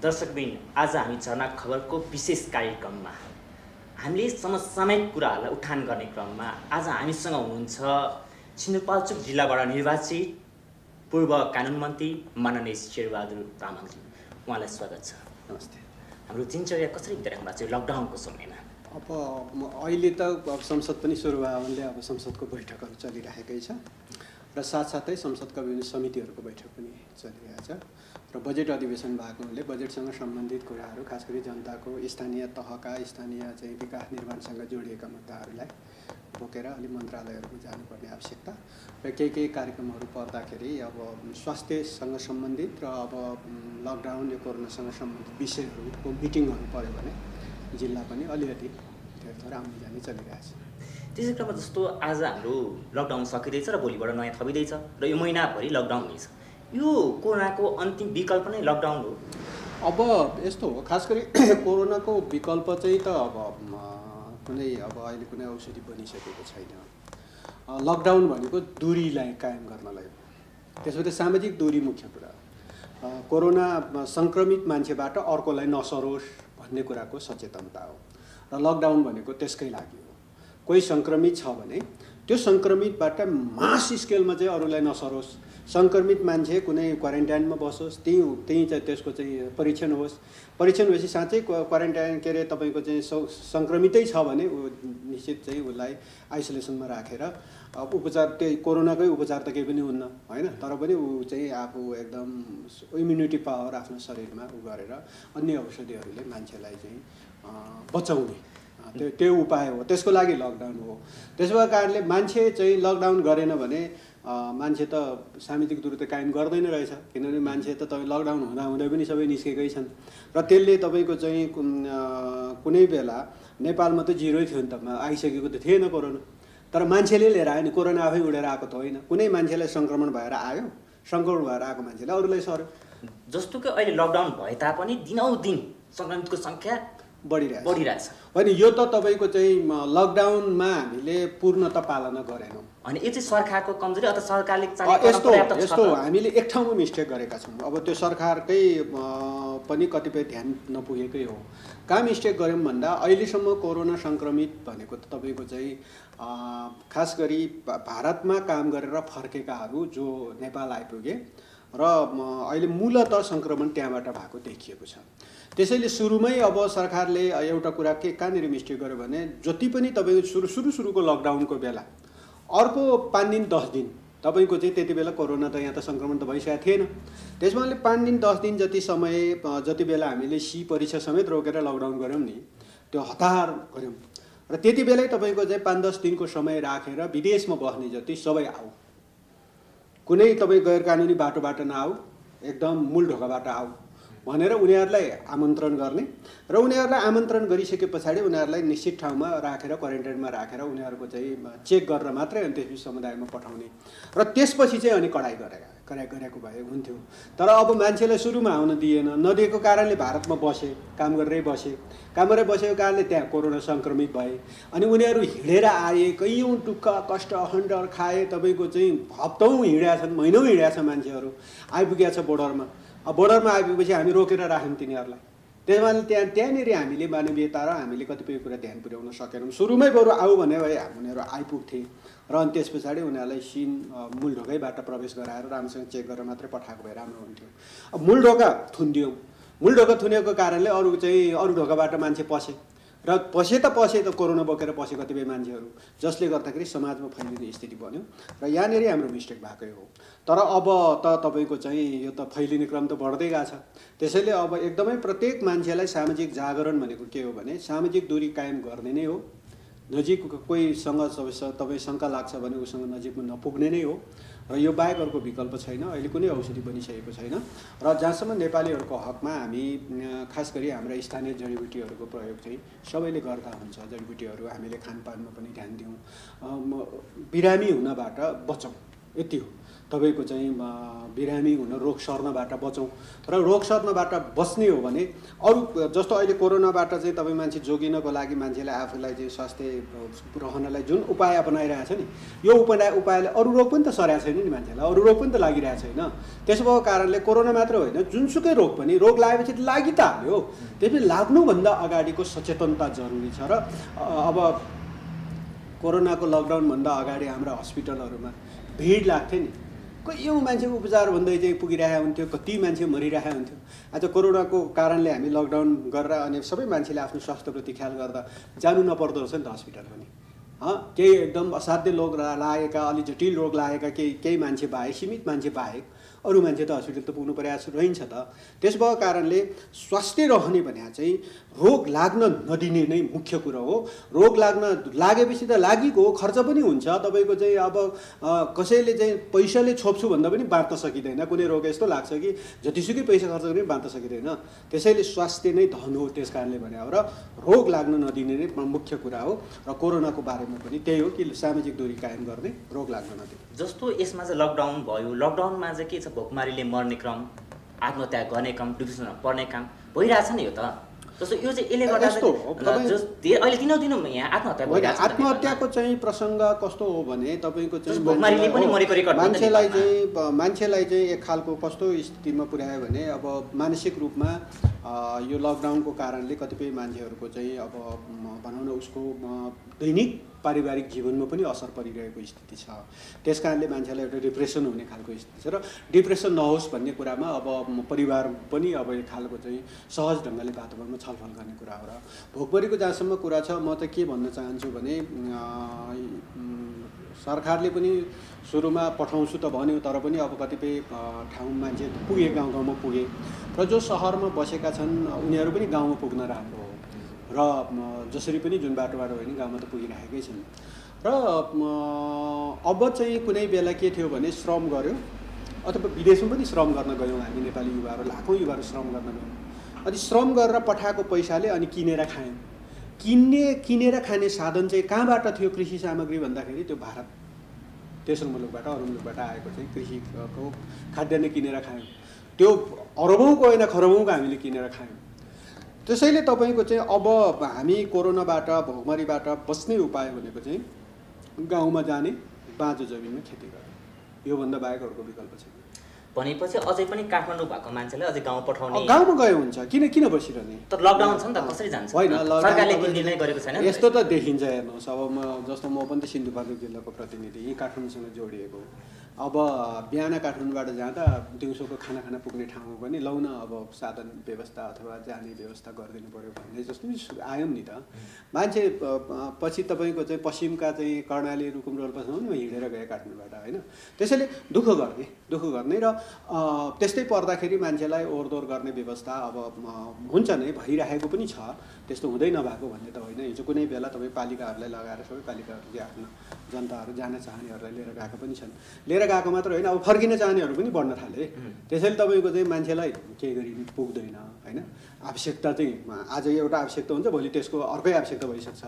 दर्शकबिन आज हामी झरना खबरको विशेष कार्यक्रममा हामीले समसामयिक कुराहरूलाई उठान गर्ने क्रममा आज हामीसँग हुनुहुन्छ सिन्धुपाल्चोक जिल्लाबाट निर्वाचित पूर्व कानुन मन्त्री माननीय शेरबहादुर तामाङजी। उहाँलाई स्वागत छ। नमस्ते। हाम्रो दिनचर्या कसरी बिताइराख्नु भएको छ लकडाउनको समयमा? अब अहिले त संसद पनि सुरु भयो भने अब संसदको बैठकहरू चलिरहेकै छ र साथसाथै संसदका विभिन्न समितिहरूको बैठक पनि चलिरहेछ र बजेट अधिवेशन भएको हुनाले बजेटसँग सम्बन्धित कुराहरू खास गरी जनताको स्थानीय तहका स्थानीय चाहिँ विकास निर्माणसँग जोडिएका मुद्दाहरूलाई बोकेर अलि मन्त्रालयहरूमा जानुपर्ने आवश्यकता र केही कार्यक्रमहरू पर्दाखेरि अब स्वास्थ्यसँग सम्बन्धित र अब लकडाउन यो कोरोनासँग सम्बन्धित विषयहरूको मिटिङहरू पऱ्यो भने जिल्ला पनि अलिअलि थोर आउने जाने चलिरहेछ। त्यसै क्रममा जस्तो आज हाम्रो लकडाउन सकिँदैछ र भोलिबाट नयाँ थपिँदैछ र यो महिनाभरि लकडाउन हुनेछ। यो कोरोनाको अन्तिम विकल्प नै लकडाउन हो। अब यस्तो हो, खास गरी कोरोनाको विकल्प चाहिँ त अब कुनै अहिले कुनै औषधि बनिसकेको छैन। लकडाउन भनेको दूरीलाई कायम गर्नलाई हो। त्यसपछि सामाजिक दूरी मुख्य कुरा हो। कोरोना सङ्क्रमित मान्छेबाट अर्कोलाई नसरोस् भन्ने कुराको सचेतनता हो र लकडाउन भनेको त्यसकै लागि हो। कोही सङ्क्रमित छ भने त्यो सङ्क्रमितबाट मास स्केलमा चाहिँ अरूलाई नसरोस्, सङ्क्रमित मान्छे कुनै क्वारेन्टाइनमा बसोस्, त्यही चाहिँ त्यसको चाहिँ परीक्षण होस्, परीक्षण भएपछि साँच्चै क्वारेन्टाइन के अरे तपाईँको चाहिँ सङ्क्रमितै छ भने ऊ निश्चित चाहिँ उसलाई आइसोलेसनमा राखेर उपचार, त्यही कोरोनाकै उपचार त केही पनि हुन्न होइन, तर पनि ऊ चाहिँ आफू एकदम इम्युनिटी पावर आफ्नो शरीरमा ऊ गरेर अन्य औषधिहरूले मान्छेलाई चाहिँ बचाउने त्यो उपाय हो। त्यसको लागि लकडाउन हो। त्यसो भएको कारणले मान्छे चाहिँ लकडाउन गरेन भने मान्छे त सामाजिक दूरी त कायम गर्दैन रहेछ, किनभने मान्छे त तपाईँ लकडाउन हुँदा पनि सबै निस्केकै छन् र त्यसले तपाईँको चाहिँ कुनै बेला नेपालमा त जिरै थियो नि त, आइसकेको त थिएन कोरोना, तर मान्छेले लिएर आयो नि। कोरोना आफै उडेर आएको त होइन, कुनै मान्छेलाई सङ्क्रमण भएर आयो, सङ्क्रमण भएर आएको मान्छेलाई अरूलाई सर्यो। जस्तो कि अहिले लकडाउन भए तापनि दिनौदिन सङ्क्रमितको सङ्ख्या बढिरहेछ। अनि यो त तपाईँको चाहिँ लकडाउनमा हामीले पूर्णतः पालना गरेनौँ। अनि यो चाहिँ सरकारको कमजोरी अथवा सरकारले यस्तो हामीले एक ठाउँमा मिस्टेक गरेका छौँ। अब त्यो सरकारकै पनि कतिपय ध्यान नपुगेकै हो। कहाँ मिस्टेक गऱ्यौँ भन्दा अहिलेसम्म कोरोना सङ्क्रमित भनेको त तपाईँको चाहिँ खास गरी भारतमा काम गरेर फर्केकाहरू जो नेपाल आइपुगे र अहिले मूलत सङ्क्रमण त्यहाँबाट भएको देखिएको छ। त्यसैले सुरुमै अब सरकारले एउटा कुरा कहाँनिर मिस्टेक गर्यो भने जति पनि तपाईँको सुरुको लकडाउनको बेला अर्को 5 दिन 10 दिन तपाईँको चाहिँ त्यति बेला कोरोना त यहाँ त सङ्क्रमण त भइसकेको थिएन। त्यसमा 5 दिन 10 दिन जति समय जति बेला हामीले परीक्षा समेत रोकेर लकडाउन गऱ्यौँ नि, त्यो हतार गऱ्यौँ र त्यति बेलै तपाईँको चाहिँ 5-10 दिनको समय राखेर विदेशमा बस्ने जति सबै आऊ, कुनै तपाईँ गैर कानुनी बाटोबाट नआऊ, एकदम मूल ढोकाबाट आऊ भनेर उनीहरूलाई आमन्त्रण गर्ने र उनीहरूलाई आमन्त्रण गरिसके पछाडि उनीहरूलाई निश्चित ठाउँमा राखेर क्वारेन्टाइनमा राखेर उनीहरूको चाहिँ चेक गरेर मात्रै अनि त्यसपछि समुदायमा पठाउने र त्यसपछि चाहिँ अनि कडाइ गरेको भए हुन्थ्यो। तर अब मान्छेलाई सुरुमा आउन दिएन, नदिएको कारणले भारतमा बसे, काम गरेरै बसेको कारणले त्यहाँ कोरोना सङ्क्रमित भए। अनि उनीहरू हिँडेर आए, कैयौँ दुःख कष्ट हन्डर खाए, तपाईँको चाहिँ हप्तौँ हिँडेका छन्, महिनौँ हिँडेका छ मान्छेहरू, आइपुगेका छ बोर्डरमा। बोर्डरमा आइपुगेपछि हामी रोकेर राख्यौँ तिनीहरूलाई। त्यसमा त्यहाँनिर हामीले मानवीयता र हामीले कतिपय कुरा ध्यान पुर्याउन सकेनौँ। सुरुमै बरु आऊ भने भए उनीहरू आइपुग्थे र अनि त्यस पछाडि उनीहरूलाई मूल ढोकाबाट प्रवेश गराएर राम्रोसँग चेक गरेर मात्रै पठाएको भए राम्रो हुन्थ्यो। अब मूल ढोका थुनिदियौँ, मूल ढोका थुनेको कारणले अरू ढोकाबाट मान्छे पसे र पसे त कोरोना बोकेर पसे कतिपय मान्छेहरू, जसले गर्दाखेरि समाजमा फैलिने स्थिति बन्यो र यहाँनिर हाम्रो मिस्टेक भएकै हो। तर अब त तपाईँको चाहिँ यो त फैलिने क्रम त बढ्दै गएको छ। त्यसैले अब एकदमै प्रत्येक मान्छेलाई सामाजिक जागरण भनेको के हो भने सामाजिक दूरी कायम गर्ने नै हो। नजिक कोहीसँग तपाईँ शङ्का लाग्छ भने उसँग नजिकमा नपुग्ने नै हो र यो बाहेक अर्को विकल्प छैन। अहिले कुनै औषधि बनिसकेको छैन र जहाँसम्म नेपालीहरूको हकमा हामी खास गरी हाम्रा स्थानीय जडीबुटीहरूको प्रयोग चाहिँ सबैले गर्दा हुन्छ। जडीबुटीहरू हामीले खानपानमा पनि ध्यान दिउँ, बिरामी हुनबाट बचौँ, यति हो। तपाईँको चाहिँ बिरामी हुन रोग सर्नबाट बचौँ र रोग सर्नबाट बच्ने हो भने अरू जस्तो अहिले कोरोनाबाट चाहिँ तपाईँ मान्छे जोगिनको लागि मान्छेले आफूलाई चाहिँ स्वास्थ्य रहनलाई जुन उपाय अपनाइरहेछ नि यो उपायले अरू रोग पनि त सरेको छैन नि मान्छेलाई अरू रोग पनि त लागिरहेको छैन। त्यसो भएको कारणले कोरोना मात्र होइन जुनसुकै रोग पनि रोग लागेपछि लागि त हाल्यो त्यसपछि लाग्नुभन्दा अगाडिको सचेतनता जरुरी छ। र अब कोरोनाको लकडाउनभन्दा अगाडि हाम्रा हस्पिटलहरूमा भिड लाग्थ्यो नि कयौँ मान्छे उपचार भन्दै चाहिँ पुगिरहेको हुन्थ्यो कति मान्छे मरिरहेको हुन्थ्यो। आज कोरोनाको कारणले हामी लकडाउन गरेर अनि सबै मान्छेले आफ्नो स्वास्थ्यप्रति ख्याल गर्दा जानु नपर्दो रहेछ नि त हस्पिटल पनि। केही एकदम असाध्य रोग लागेका अलि जटिल रोग लागेका केही मान्छे बाहेक सीमित मान्छे बाहेक अरू मान्छे त हस्पिटल त पुग्नु प्रयास रहन्छ त। त्यस भएको कारणले स्वास्थ्य रहने भने चाहिँ रोग लाग्न नदिने नै मुख्य कुरा हो। रोग लागेपछि त लागेको खर्च पनि हुन्छ तपाईँको चाहिँ अब कसैले चाहिँ पैसाले छोप्छु भन्दा पनि बाँच्न सकिँदैन। कुनै रोग यस्तो लाग्छ कि जतिसुकै पैसा खर्च पनि बाँच्न सकिँदैन। त्यसैले स्वास्थ्य नै धन हो त्यस कारणले भने हो र रोग लाग्न नदिने नै मुख्य कुरा हो। र कोरोनाको बारेमा पनि त्यही हो कि सामाजिक दूरी कायम गर्ने रोग लाग्न नदिने। जस्तो यसमा चाहिँ लकडाउन भयो लकडाउनमा चाहिँ के छ भोकमारीले मर्ने क्रम आत्महत्या गर्ने क्रम डिप्रेसनमा पर्ने काम भइरहेछ नि। यो त जस्तो यो चाहिँ यसले गर्दा अहिले दिनौ यहाँ आत्महत्या भइरहेछ। आत्महत्याको चाहिँ प्रसङ्ग कस्तो हो भने तपाईँको चाहिँ भोकमारीले पनि मरेको रेकर्ड मान्छेलाई चाहिँ एक खालको कस्तो स्थितिमा पुर्यायो भने अब मानसिक रूपमा यो लकडाउनको कारणले कतिपय मान्छेहरूको चाहिँ अब भनौँ न उसको दैनिक पारिवारिक जीवनमा पनि असर परिरहेको स्थिति छ। त्यस कारणले मान्छेलाई एउटा डिप्रेसन हुने खालको स्थिति छ र डिप्रेसन नहोस् भन्ने कुरामा अब परिवार पनि अब एक खालको चाहिँ सहज ढङ्गले वातावरणमा छलफल गर्ने कुरा हो। र भोकमरीको जहाँसम्म कुरा छ म त के भन्न चाहन्छु भने सरकारले पनि सुरुमा पठाउँछु त भन्यो तर पनि अब कतिपय ठाउँ मान्छे पुगे गाउँ गाउँमा पुगे र जो सहरमा बसेका छन् उनीहरू पनि गाउँमा पुग्न राम्रो हो र जसरी पनि जुन बाटोबाट होइन गाउँमा त पुगिरहेकै छन्। र अब चाहिँ कुनै बेला के थियो भने श्रम गऱ्यो अथवा विदेशमा पनि श्रम गर्न गयौँ हामी नेपाली युवाहरू लाखौँ युवाहरू श्रम गर्न गयौँ। अनि श्रम गरेर पठाएको पैसाले अनि किनेर खायौँ। किनेर खाने साधन चाहिँ कहाँबाट थियो कृषि सामग्री भन्दाखेरि त्यो भारत तेस्रो मुलुकबाट अरू मुलुकबाट आएको चाहिँ कृषिको खाद्यान्न किनेर खायौँ। त्यो अरबौँको होइन खरबौँको हामीले किनेर खायौँ। त्यसैले तपाईँको चाहिँ अब हामी कोरोनाबाट भोकमरीबाट बच्ने उपाय भनेको चाहिँ गाउँमा जाने बाँझो जमिनमा खेती गर्ने योभन्दा बाहेक अर्को विकल्प छैन। भनेपछि अझै पनि काठमाडौँ भएको मान्छेलाई अझै गाउँ पठाउने गाउँमा गयो हुन्छ किन बसिरहने तर लकडाउन छ नि त कसरी जान्छ होइन सरकारले निर्णय गरेको छैन यस्तो त देखिन्छ। हेर्नुहोस् अब जस्तो म पनि त सिन्धुपाल्चोक जिल्लाको प्रतिनिधि यहीँ काठमाडौँसँग जोडिएको अब बिहान काठमाडौँबाट जाँदा दिउँसोको खाना खाना पुग्ने ठाउँमा पनि लौ न अब साधन व्यवस्था अथवा जाने व्यवस्था गरिदिनु पऱ्यो भन्ने जस्तो नि आयौँ नि त। मान्छे पछि तपाईँको चाहिँ पश्चिमका चाहिँ कर्णाली रुकुम रोल्पासम्म नि हिँडेर गए काठमाडौँबाट होइन। त्यसैले दुःख गर्ने र त्यस्तै पर्दाखेरि मान्छेलाई ओहोरदोहोर गर्ने व्यवस्था अब हुन्छ नै भइरहेको पनि छ त्यस्तो हुँदै नभएको भन्ने त होइन। हिजो कुनै बेला तपाईँ पालिकाहरूलाई लगाएर सबै पालिकाहरूले आफ्नो जनताहरू जान चाहनेहरूलाई लिएर गएको पनि छन्। लिएर गएको मात्र होइन अब फर्किन चाहनेहरू पनि बढ्न थाले। त्यसैले तपाईँको चाहिँ मान्छेलाई केही गरी पुग्दैन होइन। आवश्यकता चाहिँ आज एउटा आवश्यकता हुन्छ भोलि त्यसको अर्कै आवश्यकता भइसक्छ।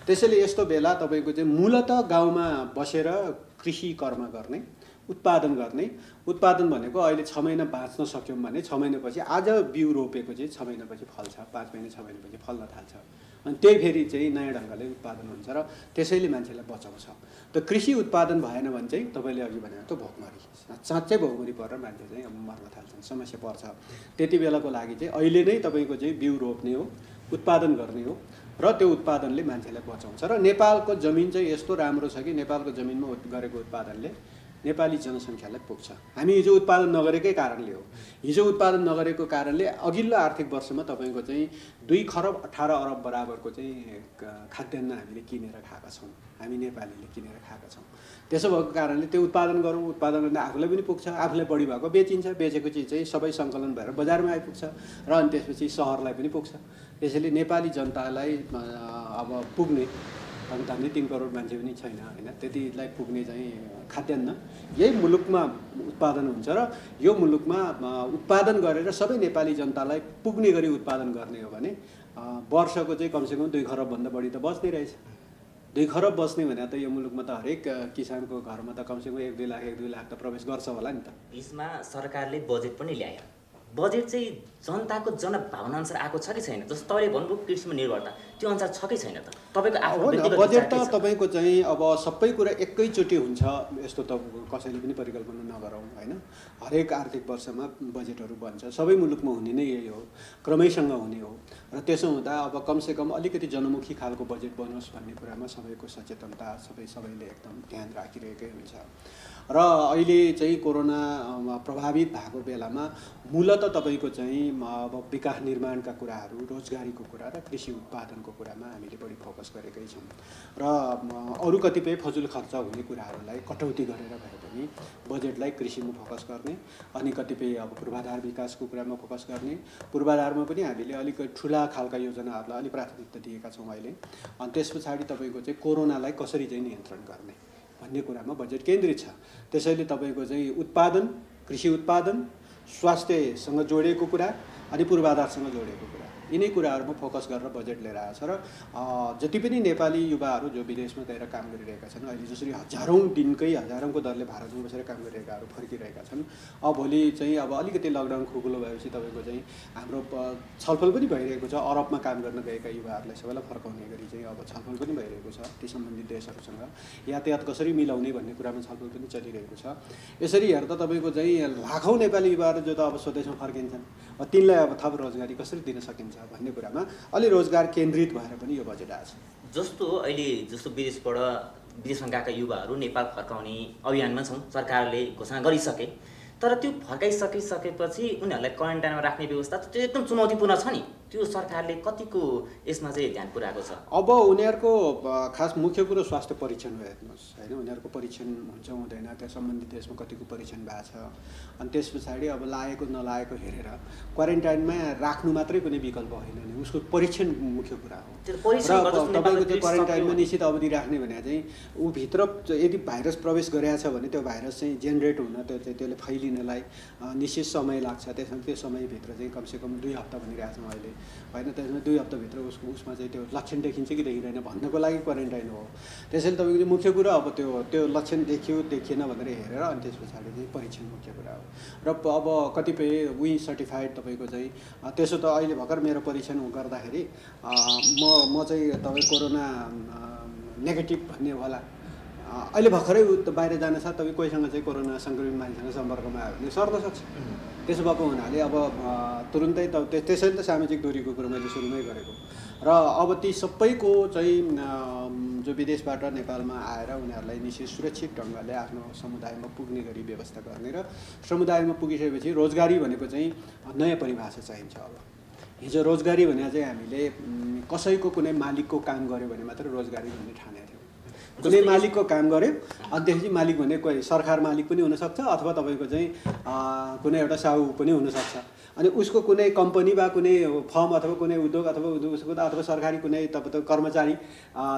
त्यसैले यस्तो बेला तपाईँको चाहिँ मूलतः गाउँमा बसेर कृषि कर्म गर्ने उत्पादन गर्ने उत्पादन भनेको अहिले 6 महिना बाँच्न सक्यौँ भने 6 महिनापछि आज बिउ रोपेको चाहिँ 6 महिनापछि फल्छ 5 महिना 6 महिनापछि फल्न थाल्छ अनि त्यही फेरि चाहिँ नयाँ ढङ्गले उत्पादन हुन्छ र त्यसैले मान्छेलाई बचाउँछ। त कृषि उत्पादन भएन भने चाहिँ तपाईँले अघि भने त भोकमरी साँच्चै भोकमरी परेर मान्छे चाहिँ अब मर्न थाल्छन् समस्या पर्छ। त्यति बेलाको लागि चाहिँ अहिले नै तपाईँको चाहिँ बिउ रोप्ने हो उत्पादन गर्ने हो र त्यो उत्पादनले मान्छेलाई बचाउँछ। र नेपालको जमिन चाहिँ यस्तो राम्रो छ कि नेपालको जमिनमा गरेको उत्पादनले नेपाली जनसङ्ख्यालाई पुग्छ। हामी हिजो उत्पादन नगरेकै कारणले हो। हिजो उत्पादन नगरेको कारणले अघिल्लो आर्थिक वर्षमा तपाईँको चाहिँ 2 खरब 18 अरब बराबरको चाहिँ खाद्यान्न हामीले किनेर खाएका छौँ। हामी नेपालीले किनेर खाएका छौँ। त्यसो भएको कारणले त्यो उत्पादन गरौँ उत्पादन गर्दा आफूलाई पनि पुग्छ आफूलाई बढी भएको बेचिन्छ बेचेको चिज चाहिँ सबै सङ्कलन भएर बजारमा आइपुग्छ र अनि त्यसपछि सहरलाई पनि पुग्छ। त्यसैले नेपाली जनतालाई अब पुग्ने अन्त 3 करोड मान्छे पनि छैन होइन त्यतिलाई पुग्ने चाहिँ खाद्यान्न यही मुलुकमा उत्पादन हुन्छ र यो मुलुकमा उत्पादन गरेर सबै नेपाली जनतालाई पुग्ने गरी उत्पादन गर्ने हो भने वर्षको चाहिँ कमसेकम 2 खरबभन्दा बढी त बच्ने रहेछ। 2 खरब बस्ने भने त यो मुलुकमा त हरेक किसानको घरमा त कमसेकम 1-2 लाख 1-2 लाख त प्रवेश गर्छ होला नि त। बिचमा सरकारले बजेट पनि ल्यायो। बजेट चाहिँ जनताको जनभावना अनुसार आएको छ कि छैन? जस्तो तपाईँले भन्नुभयो कृषिमा निर्भरता, त्यो अनुसार छ कि छैन त? तपाईँको आफ्नो हो व्यक्तिगत बजेट विचार के त छ? तपाईँको चाहिँ अब सबै कुरा एकैचोटि हुन्छ यस्तो त कसैले पनि परिकल्पना नगरौँ होइन। हरेक आर्थिक वर्षमा बजेटहरू बन्छ, सबै मुलुकमा हुने नै यही हो, क्रमैसँग हुने हो। र त्यसो हुँदा अब कमसेकम अलिकति जनमुखी खालको बजेट बनोस् भन्ने कुरामा सबैको सचेतनता सबैले एकदम ध्यान राखिरहेकै हुन्छ। र अहिले चाहिँ कोरोना प्रभावित भएको बेलामा मूलत तपाईँको चाहिँ अब विकास निर्माणका कुराहरू, रोजगारीको कुरा र कृषि उत्पादनको कुरामा हामीले बढी फोकस गरेकै छौँ। र अरू कतिपय फजुल खर्च हुने कुराहरूलाई कटौती गरेर भए पनि बजेटलाई कृषिमा फोकस गर्ने, अनि कतिपय अब पूर्वाधार विकासको कुरामा फोकस गर्ने। पूर्वाधारमा पनि हामीले अलिक ठुला खालका योजनाहरूलाई अलिक प्राथमिकता दिएका छौँ अहिले। अनि त्यस पछाडि तपाईँको चाहिँ कोरोनालाई कसरी चाहिँ नियन्त्रण गर्ने भन्ने कुरामा बजेट केन्द्रित छ। त्यसैले तपाईँको चाहिँ उत्पादन, कृषि उत्पादन, स्वास्थ्यसँग जोडिएको कुरा अनि पूर्वाधारसँग जोडिएको कुरा, यिनै कुराहरूमा फोकस गरेर बजेट लिएर आएको छ। र जति पनि नेपाली युवाहरू जो विदेशमा गएर काम गरिरहेका छन्, अहिले जसरी हजारौँको दरले भारतमा बसेर काम गरिरहेकाहरू फर्किरहेका छन्। अब भोलि चाहिँ अब अलिकति लकडाउन खुकुलो भएपछि तपाईँको चाहिँ हाम्रो छलफल पनि भइरहेको छ। अरबमा काम गर्न गएका युवाहरूलाई सबैलाई फर्काउने गरी चाहिँ अब छलफल पनि भइरहेको छ ती सम्बन्धित देशहरूसँग। यातायात कसरी मिलाउने भन्ने कुरामा छलफल पनि चलिरहेको छ। यसरी हेर्दा तपाईँको चाहिँ लाखौँ नेपाली युवाहरू जो त अब स्वदेशमा फर्किन्छन्, तिनलाई अब थप रोजगारी कसरी दिन सकिन्छ भन्ने कुरामा अलि रोजगार केन्द्रित भएर पनि यो बजेट आएको छ। जस्तो विदेशमा गएका युवाहरू नेपाल फर्काउने अभियानमा छौँ, सरकारले घोषणा गरिसके। तर त्यो फर्काइसकेपछि उनीहरूलाई क्वारेन्टाइनमा राख्ने व्यवस्था त्यो एकदम चुनौतीपूर्ण छ नि। त्यो सरकारले कतिको यसमा चाहिँ ध्यान पुर्याएको छ? अब उनीहरूको खास मुख्य कुरो स्वास्थ्य परीक्षण हो, हेर्नुहोस् होइन। उनीहरूको परीक्षण हुन्छ हुँदैन, त्यहाँ सम्बन्धित देशमा कतिको परीक्षण भएको छ। अनि त्यस पछाडि अब लागेको नलागेको हेरेर क्वारेन्टाइनमा राख्नु मात्रै कुनै विकल्प होइन नि, उसको परीक्षण मुख्य कुरा हो। र तपाईँको त्यो क्वारेन्टाइनमा निश्चित अवधि राख्ने भने चाहिँ ऊभित्र यदि भाइरस प्रवेश गरेको छ भने त्यो भाइरस चाहिँ जेनेरेट हुन, त्यसले फैलिनलाई निश्चित समय लाग्छ। त्यसमा त्यो समयभित्र चाहिँ कमसेकम 2 हप्ता भनिरहेको छौँ अहिले होइन। त्यसमा 2 हप्ताभित्र उसमा चाहिँ त्यो लक्षण देखिन्छ कि देखिँदैन भन्नको लागि क्वारेन्टाइन हो। त्यसैले तपाईँको मुख्य कुरा अब त्यो लक्षण देखियो देखिएन भनेर हेरेर अनि त्यस पछाडि चाहिँ परीक्षण मुख्य कुरा हो। र अब कतिपय सर्टिफाइड तपाईँको चाहिँ त्यसो त अहिले भर्खर मेरो परीक्षण गर्दाखेरि म चाहिँ तपाईँ कोरोना नेगेटिभ भन्ने होला। अहिले भर्खरै बाहिर जान साथ तपाईँ कोहीसँग चाहिँ कोरोना सङ्क्रमित मान्छेसँग सम्पर्कमा आयो भने सर्न सक्छ। त्यसो भएको हुनाले अब तुरुन्तै त्यसैले त सामाजिक दूरीको कुरो मैले सुरुमै गरेको। र अब ती सबैको चाहिँ जो विदेशबाट नेपालमा आएर उनीहरूलाई निश्चित सुरक्षित ढङ्गले आफ्नो समुदायमा पुग्ने गरी व्यवस्था गर्ने र समुदायमा पुगिसकेपछि रोजगारी भनेको चाहिँ नयाँ परिभाषा चाहिन्छ। अब हिजो रोजगारी भने चाहिँ हामीले कसैको कुनै मालिकको काम गर्यो भने मात्र रोजगारी भन्ने ठानेको थियो। कुनै मालिकको काम गर्यो अनि त्यसपछि मालिक भने कोही सरकार मालिक पनि हुनसक्छ अथवा तपाईँको चाहिँ कुनै एउटा साहु पनि हुनसक्छ। अनि उसको कुनै कम्पनी वा कुनै फर्म अथवा कुनै उद्योग अथवा सरकारी कुनै तपाईँको कर्मचारी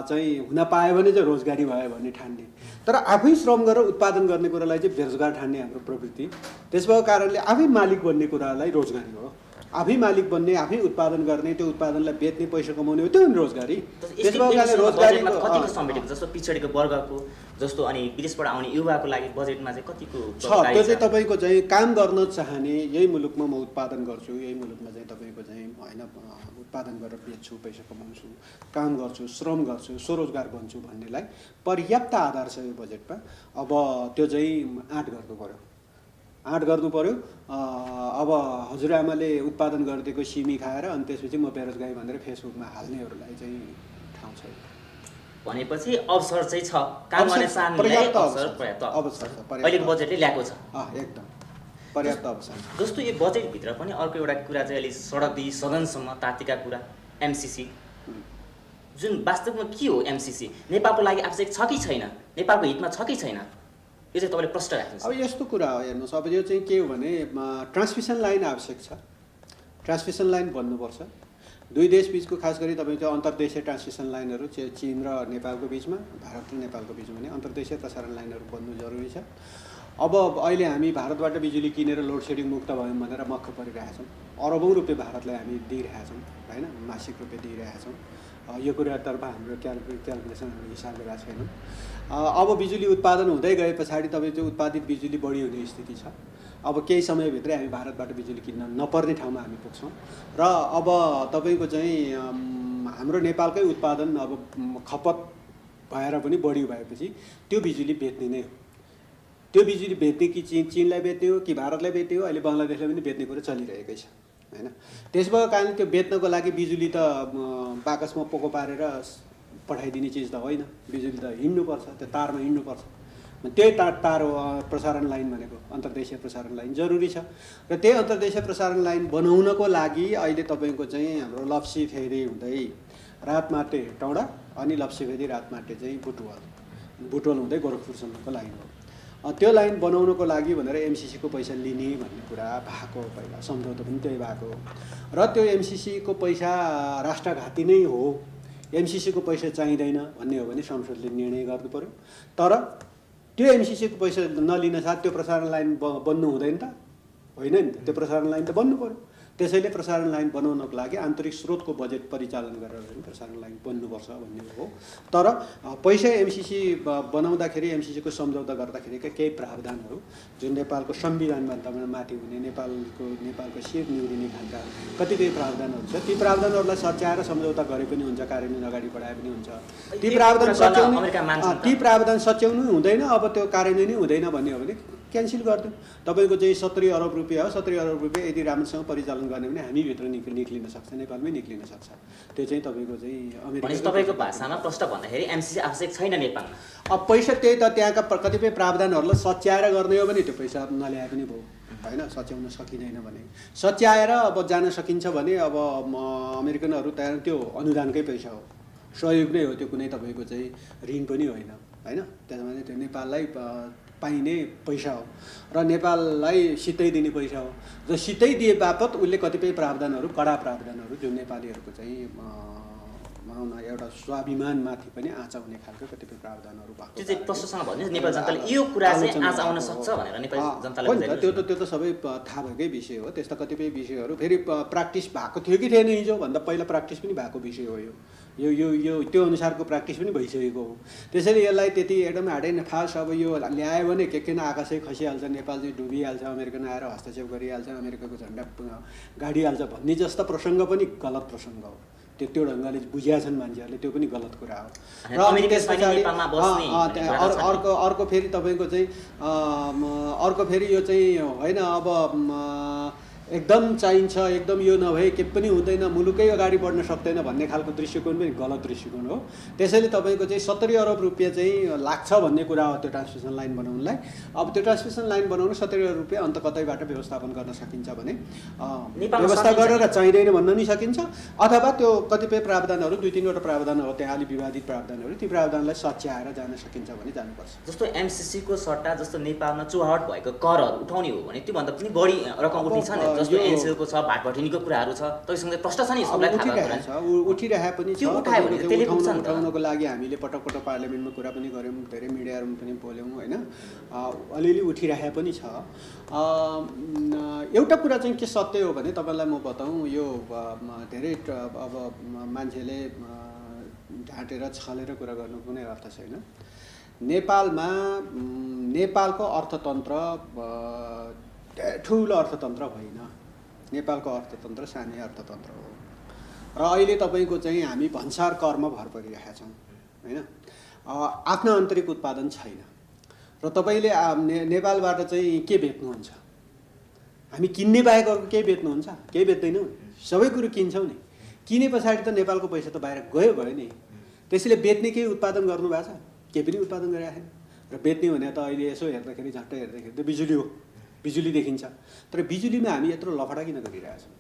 चाहिँ हुन पायो भने चाहिँ रोजगारी भयो भन्ने ठान्ने। तर आफै श्रम गरेर उत्पादन गर्ने कुरालाई चाहिँ बेरोजगार ठान्ने हाम्रो प्रवृत्ति। त्यस भएको कारणले आफै मालिक बन्ने कुरालाई रोजगारी हो। आफै मालिक बन्ने, आफै उत्पादन गर्ने, त्यो उत्पादनलाई बेच्ने, पैसा कमाउने हो, त्यो पनि रोजगारी। त्यस भएको कारणले रोजगारीमा कतिको समेटेको जस्तो पिछडिएको वर्गको जस्तो अनि विदेशबाट आउने युवाको लागि बजेटमा चाहिँ कतिको छ? त्यो चाहिँ तपाईँको चाहिँ काम गर्न चाहने, यही मुलुकमा म उत्पादन गर्छु, यही मुलुकमा चाहिँ तपाईँको चाहिँ होइन उत्पादन गरेर बेच्छु, पैसा कमाउँछु, काम गर्छु, श्रम गर्छु, स्वरोजगार बन्छु भन्नेलाई पर्याप्त आधार छ यो बजेटमा। अब त्यो चाहिँ आँट गर्नु पर्यो। अब हजुरआमाले उत्पादन गरिदिएको सिमी खाएर अनि त्यसपछि म बेरोजगारी भनेर फेसबुकमा हाल्नेहरूलाई चाहिँ ठाउँ छैन। भनेपछि अवसर चाहिँ छ, काम गर्ने चाहनेलाई अवसर अहिलेको बजेटले ल्याएको छ। एकदम पर्याप्त अवसर। जस्तो यो बजेटभित्र पनि अर्को एउटा कुरा चाहिँ अहिले सडकदेखि सदनसम्म तातेका कुरा एमसिसी, जुन वास्तवमा के हो एमसिसी? नेपालको लागि आवश्यक छ कि छैन? नेपालको हितमा छ कि छैन? यो चाहिँ तपाईँले प्रश्न राख्नुहोस्। अब यस्तो कुरा हो, हेर्नुहोस् अब यो चाहिँ के हो भने ट्रान्समिसन लाइन आवश्यक छ। Transmission line बन्नुपर्छ। 2 देशबिचको खास गरी तपाईँको अन्तर्देशीय ट्रान्समिसन लाइनहरू चीन र नेपालको बिचमा, भारत र नेपालको बिचमा भने अन्तर्देशीय प्रसारण लाइनहरू बन्नु जरुरी छ। अब अहिले हामी भारतबाट बिजुली किनेर लोड सेडिङ मुक्त भयौँ भनेर मक्ख परिरहेछौँ। अरबौँ रुपियाँ भारतलाई हामी दिइरहेछौँ होइन, मासिक रुपियाँ दिइरहेछौँ। यो कुरातर्फ हाम्रो क्यालकुलेसन हाम्रो हिसाब गरेका छैनौँ। अब बिजुली उत्पादन हुँदै गए पछाडि तपाईँको उत्पादित बिजुली बढी हुने स्थिति छ। अब केही समयभित्रै हामी भारतबाट बिजुली किन्न नपर्ने ठाउँमा हामी पुग्छौँ र अब तपाईँको चाहिँ हाम्रो नेपालकै उत्पादन अब खपत भएर पनि बढी भएपछि त्यो बिजुली बेच्ने नै हो। त्यो बिजुली बेच्ने कि चीनलाई बेच्ने हो कि भारतलाई बेच्ने हो, अहिले बङ्गलादेशलाई पनि बेच्ने कुरो चलिरहेकै छ हैन। त्यसो भएको कारण त्यो बेच्नको लागि बिजुली त बाकसमा पोको पारेर पठाइदिने चिज त होइन। बिजुली त हिँड्नुपर्छ, त्यो तारमा हिँड्नुपर्छ। त्यही तार प्रसारण लाइन भनेको अन्तर्देशीय प्रसारण लाइन जरुरी छ र त्यही अन्तर्देशीय प्रसारण लाइन बनाउनको लागि अहिले तपाईँको चाहिँ हाम्रो लप्सी फेदी हुँदै रातमाटे हेटौँडा अनि लप्सी फेदी रातमाटे चाहिँ बुटवल हुँदै गोरखपुरसम्मको लाइन हो। त्यो लाइन बनाउनको लागि भनेर एमसिसीको पैसा लिने भन्ने कुरा भएको, पहिला सम्झौता पनि त्यही भएको र त्यो एमसिसीको पैसा राष्ट्रघाती नै हो, एमसिसीको पैसा चाहिँदैन भन्ने हो भने संसदले निर्णय गर्नु पर्यो। तर त्यो एमसिसीको पैसा नलिन साथ त्यो प्रसारण लाइन बन्नु हुँदैन त, होइन नि त, त्यो प्रसारण लाइन त बन्नु पर्यो। त्यसैले प्रसारण लाइन बनाउनको लागि आन्तरिक स्रोतको बजेट परिचालन गरेर पनि प्रसारण लाइन बन्नुपर्छ भन्ने हो। तर पैसा एमसिसी बनाउँदाखेरि एमसिसीको सम्झौता गर्दाखेरिका केही प्रावधानहरू जुन नेपालको संविधानमा माथि हुने नेपालको सिर निहुरिने खालका कतिपय प्रावधानहरू छ, ती प्रावधानहरूलाई सच्याएर सम्झौता गरे पनि हुन्छ, कार्यान्वयन अगाडि बढाए पनि हुन्छ। ती प्रावधान सच्याउनु हुँदैन, अब त्यो कार्यान्वयन हुँदैन भन्ने हो भने क्यान्सल गरिदिउँ। तपाईँको चाहिँ 70 अरब रुपियाँ हो, 70 अरब रुपियाँ यदि राम्रोसँग परिचालन गर्ने भने हामीभित्र निक्लिन सक्छ, नेपालमै निक्लिन सक्छ। त्यो चाहिँ तपाईँको चाहिँ अमेरिका तपाईँको भाषामा प्रश्न भन्दाखेरि एमसिसी आवश्यक छैन नेपालमा। अब पैसा त्यही त त्यहाँका कतिपय प्रावधानहरूलाई सच्याएर गर्ने हो भने त्यो पैसा नल्याए पनि भयो होइन, सच्याउन सकिँदैन भने। सच्याएर अब जान सकिन्छ भने अब अमेरिकनहरू त्यहाँ त्यो अनुदानकै पैसा हो, सहयोग नै हो, त्यो कुनै तपाईँको चाहिँ ऋण पनि होइन होइन। त्यसमा त्यो नेपाललाई पाइने पैसा हो र नेपाललाई सितै दिने पैसा हो र सितै दिए बापत उसले कतिपय प्रावधानहरू, कडा प्रावधानहरू जुन नेपालीहरूको चाहिँ भनौँ न एउटा स्वाभिमानमाथि पनि आँच आउने खालको कतिपय प्रावधानहरू भएको। त्यो चाहिँ प्रश्नसँग भन्नु नेपाली जनताले यो कुरा चाहिँ आँच आउन सक्छ भनेर नेपाली जनतालाई त्यो त सबै थाहा भएकै विषय हो। त्यस्ता कतिपय विषयहरू फेरि प्र्याक्टिस भएको थियो कि थिएन, हिजो भन्दा पहिला प्र्याक्टिस पनि भएको विषय हो यो त्यो अनुसारको प्र्याक्टिस पनि भइसकेको हो। त्यसैले यसलाई त्यति एकदम हार्ड एन्ड फास्ट अब यो ल्यायो भने के न आकाशै खसिहाल्छ, नेपाल चाहिँ डुबिहाल्छ, अमेरिकन आएर हस्तक्षेप गरिहाल्छ, अमेरिकाको झन्डा गाडिहाल्छ भन्ने जस्ता प्रसङ्ग पनि गलत प्रसङ्ग हो। त्यो ढङ्गले बुझिया छन् मान्छेहरूले, त्यो पनि गलत कुरा हो। र त्यस पछाडि अर्को फेरि तपाईँको चाहिँ अर्को फेरि यो चाहिँ होइन अब एकदम चाहिन्छ, एकदम यो नभए के पनि हुँदैन, मुलुकै अगाडि बढ्न सक्दैन भन्ने खालको दृष्टिकोण पनि गलत दृष्टिकोण हो। त्यसैले तपाईँको चाहिँ 70 अरब रुपियाँ चाहिँ लाग्छ भन्ने कुरा हो त्यो ट्रान्समिसन लाइन बनाउनलाई। अब त्यो ट्रान्समिसन लाइन बनाउन 70 अरब रुपियाँ अन्त कतैबाट व्यवस्थापन गर्न सकिन्छ भने व्यवस्था गरेर चाहिँदैन भन्न नि सकिन्छ, अथवा त्यो कतिपय प्रावधानहरू 2-3वटा प्रावधानहरू त्यहाँ अलि विवादित प्रावधानहरू, ती प्रावधानलाई सच्याएर जान सकिन्छ भने जानुपर्छ। जस्तो एमसिसीको सट्टा जस्तो नेपालमा चुहावट भएको करहरू उठाउने हो भने त्योभन्दा पनि बढी रकम उठ्ने छ नि, जस्तो एनसिलको छ, भाटभटिनीको कुराहरू छ, तपाईँसँग प्रश्न छ नि, सबलाई थाहा भएको छ, उठिरहेको पनि छ। उठाउनको लागि हामीले पटक पटक पार्लियामेन्टमा कुरा पनि गऱ्यौँ, धेरै मिडियाहरूमा पनि बोल्यौँ होइन, अलिअलि उठिरहेको पनि छ। एउटा कुरा चाहिँ के सत्य हो भने तपाईँलाई म बताउँ, यो धेरै अब मान्छेले ढाँटेर छलेर कुरा गर्नु कुनै अर्थ छैन। नेपालमा नेपालको अर्थतन्त्र ठुलो अर्थतन्त्र होइन, नेपालको अर्थतन्त्र सानै अर्थतन्त्र हो र अहिले तपाईँको चाहिँ हामी भन्सार करमा भर परिरहेका छौँ होइन। आफ्नो आन्तरिक उत्पादन छैन र तपाईँले नेपालबाट चाहिँ के बेच्नुहुन्छ? हामी किन्ने बाहेक अरू केही बेच्नुहुन्छ? केही बेच्दैनौँ, सबै कुरो किन्छौँ नि। किने पछाडि त नेपालको पैसा त बाहिर गयो नि। त्यसैले बेच्ने केही उत्पादन गर्नु भएको छ? केही पनि उत्पादन गरिरहेको छैन। र बेच्ने भने त अहिले यसो हेर्दाखेरि झट्टै हेर्दाखेरि त बिजुली हो, बिजुली देखिन्छ। तर बिजुलीमा हामी यत्रो लफडा किन गरिरहेछौँ?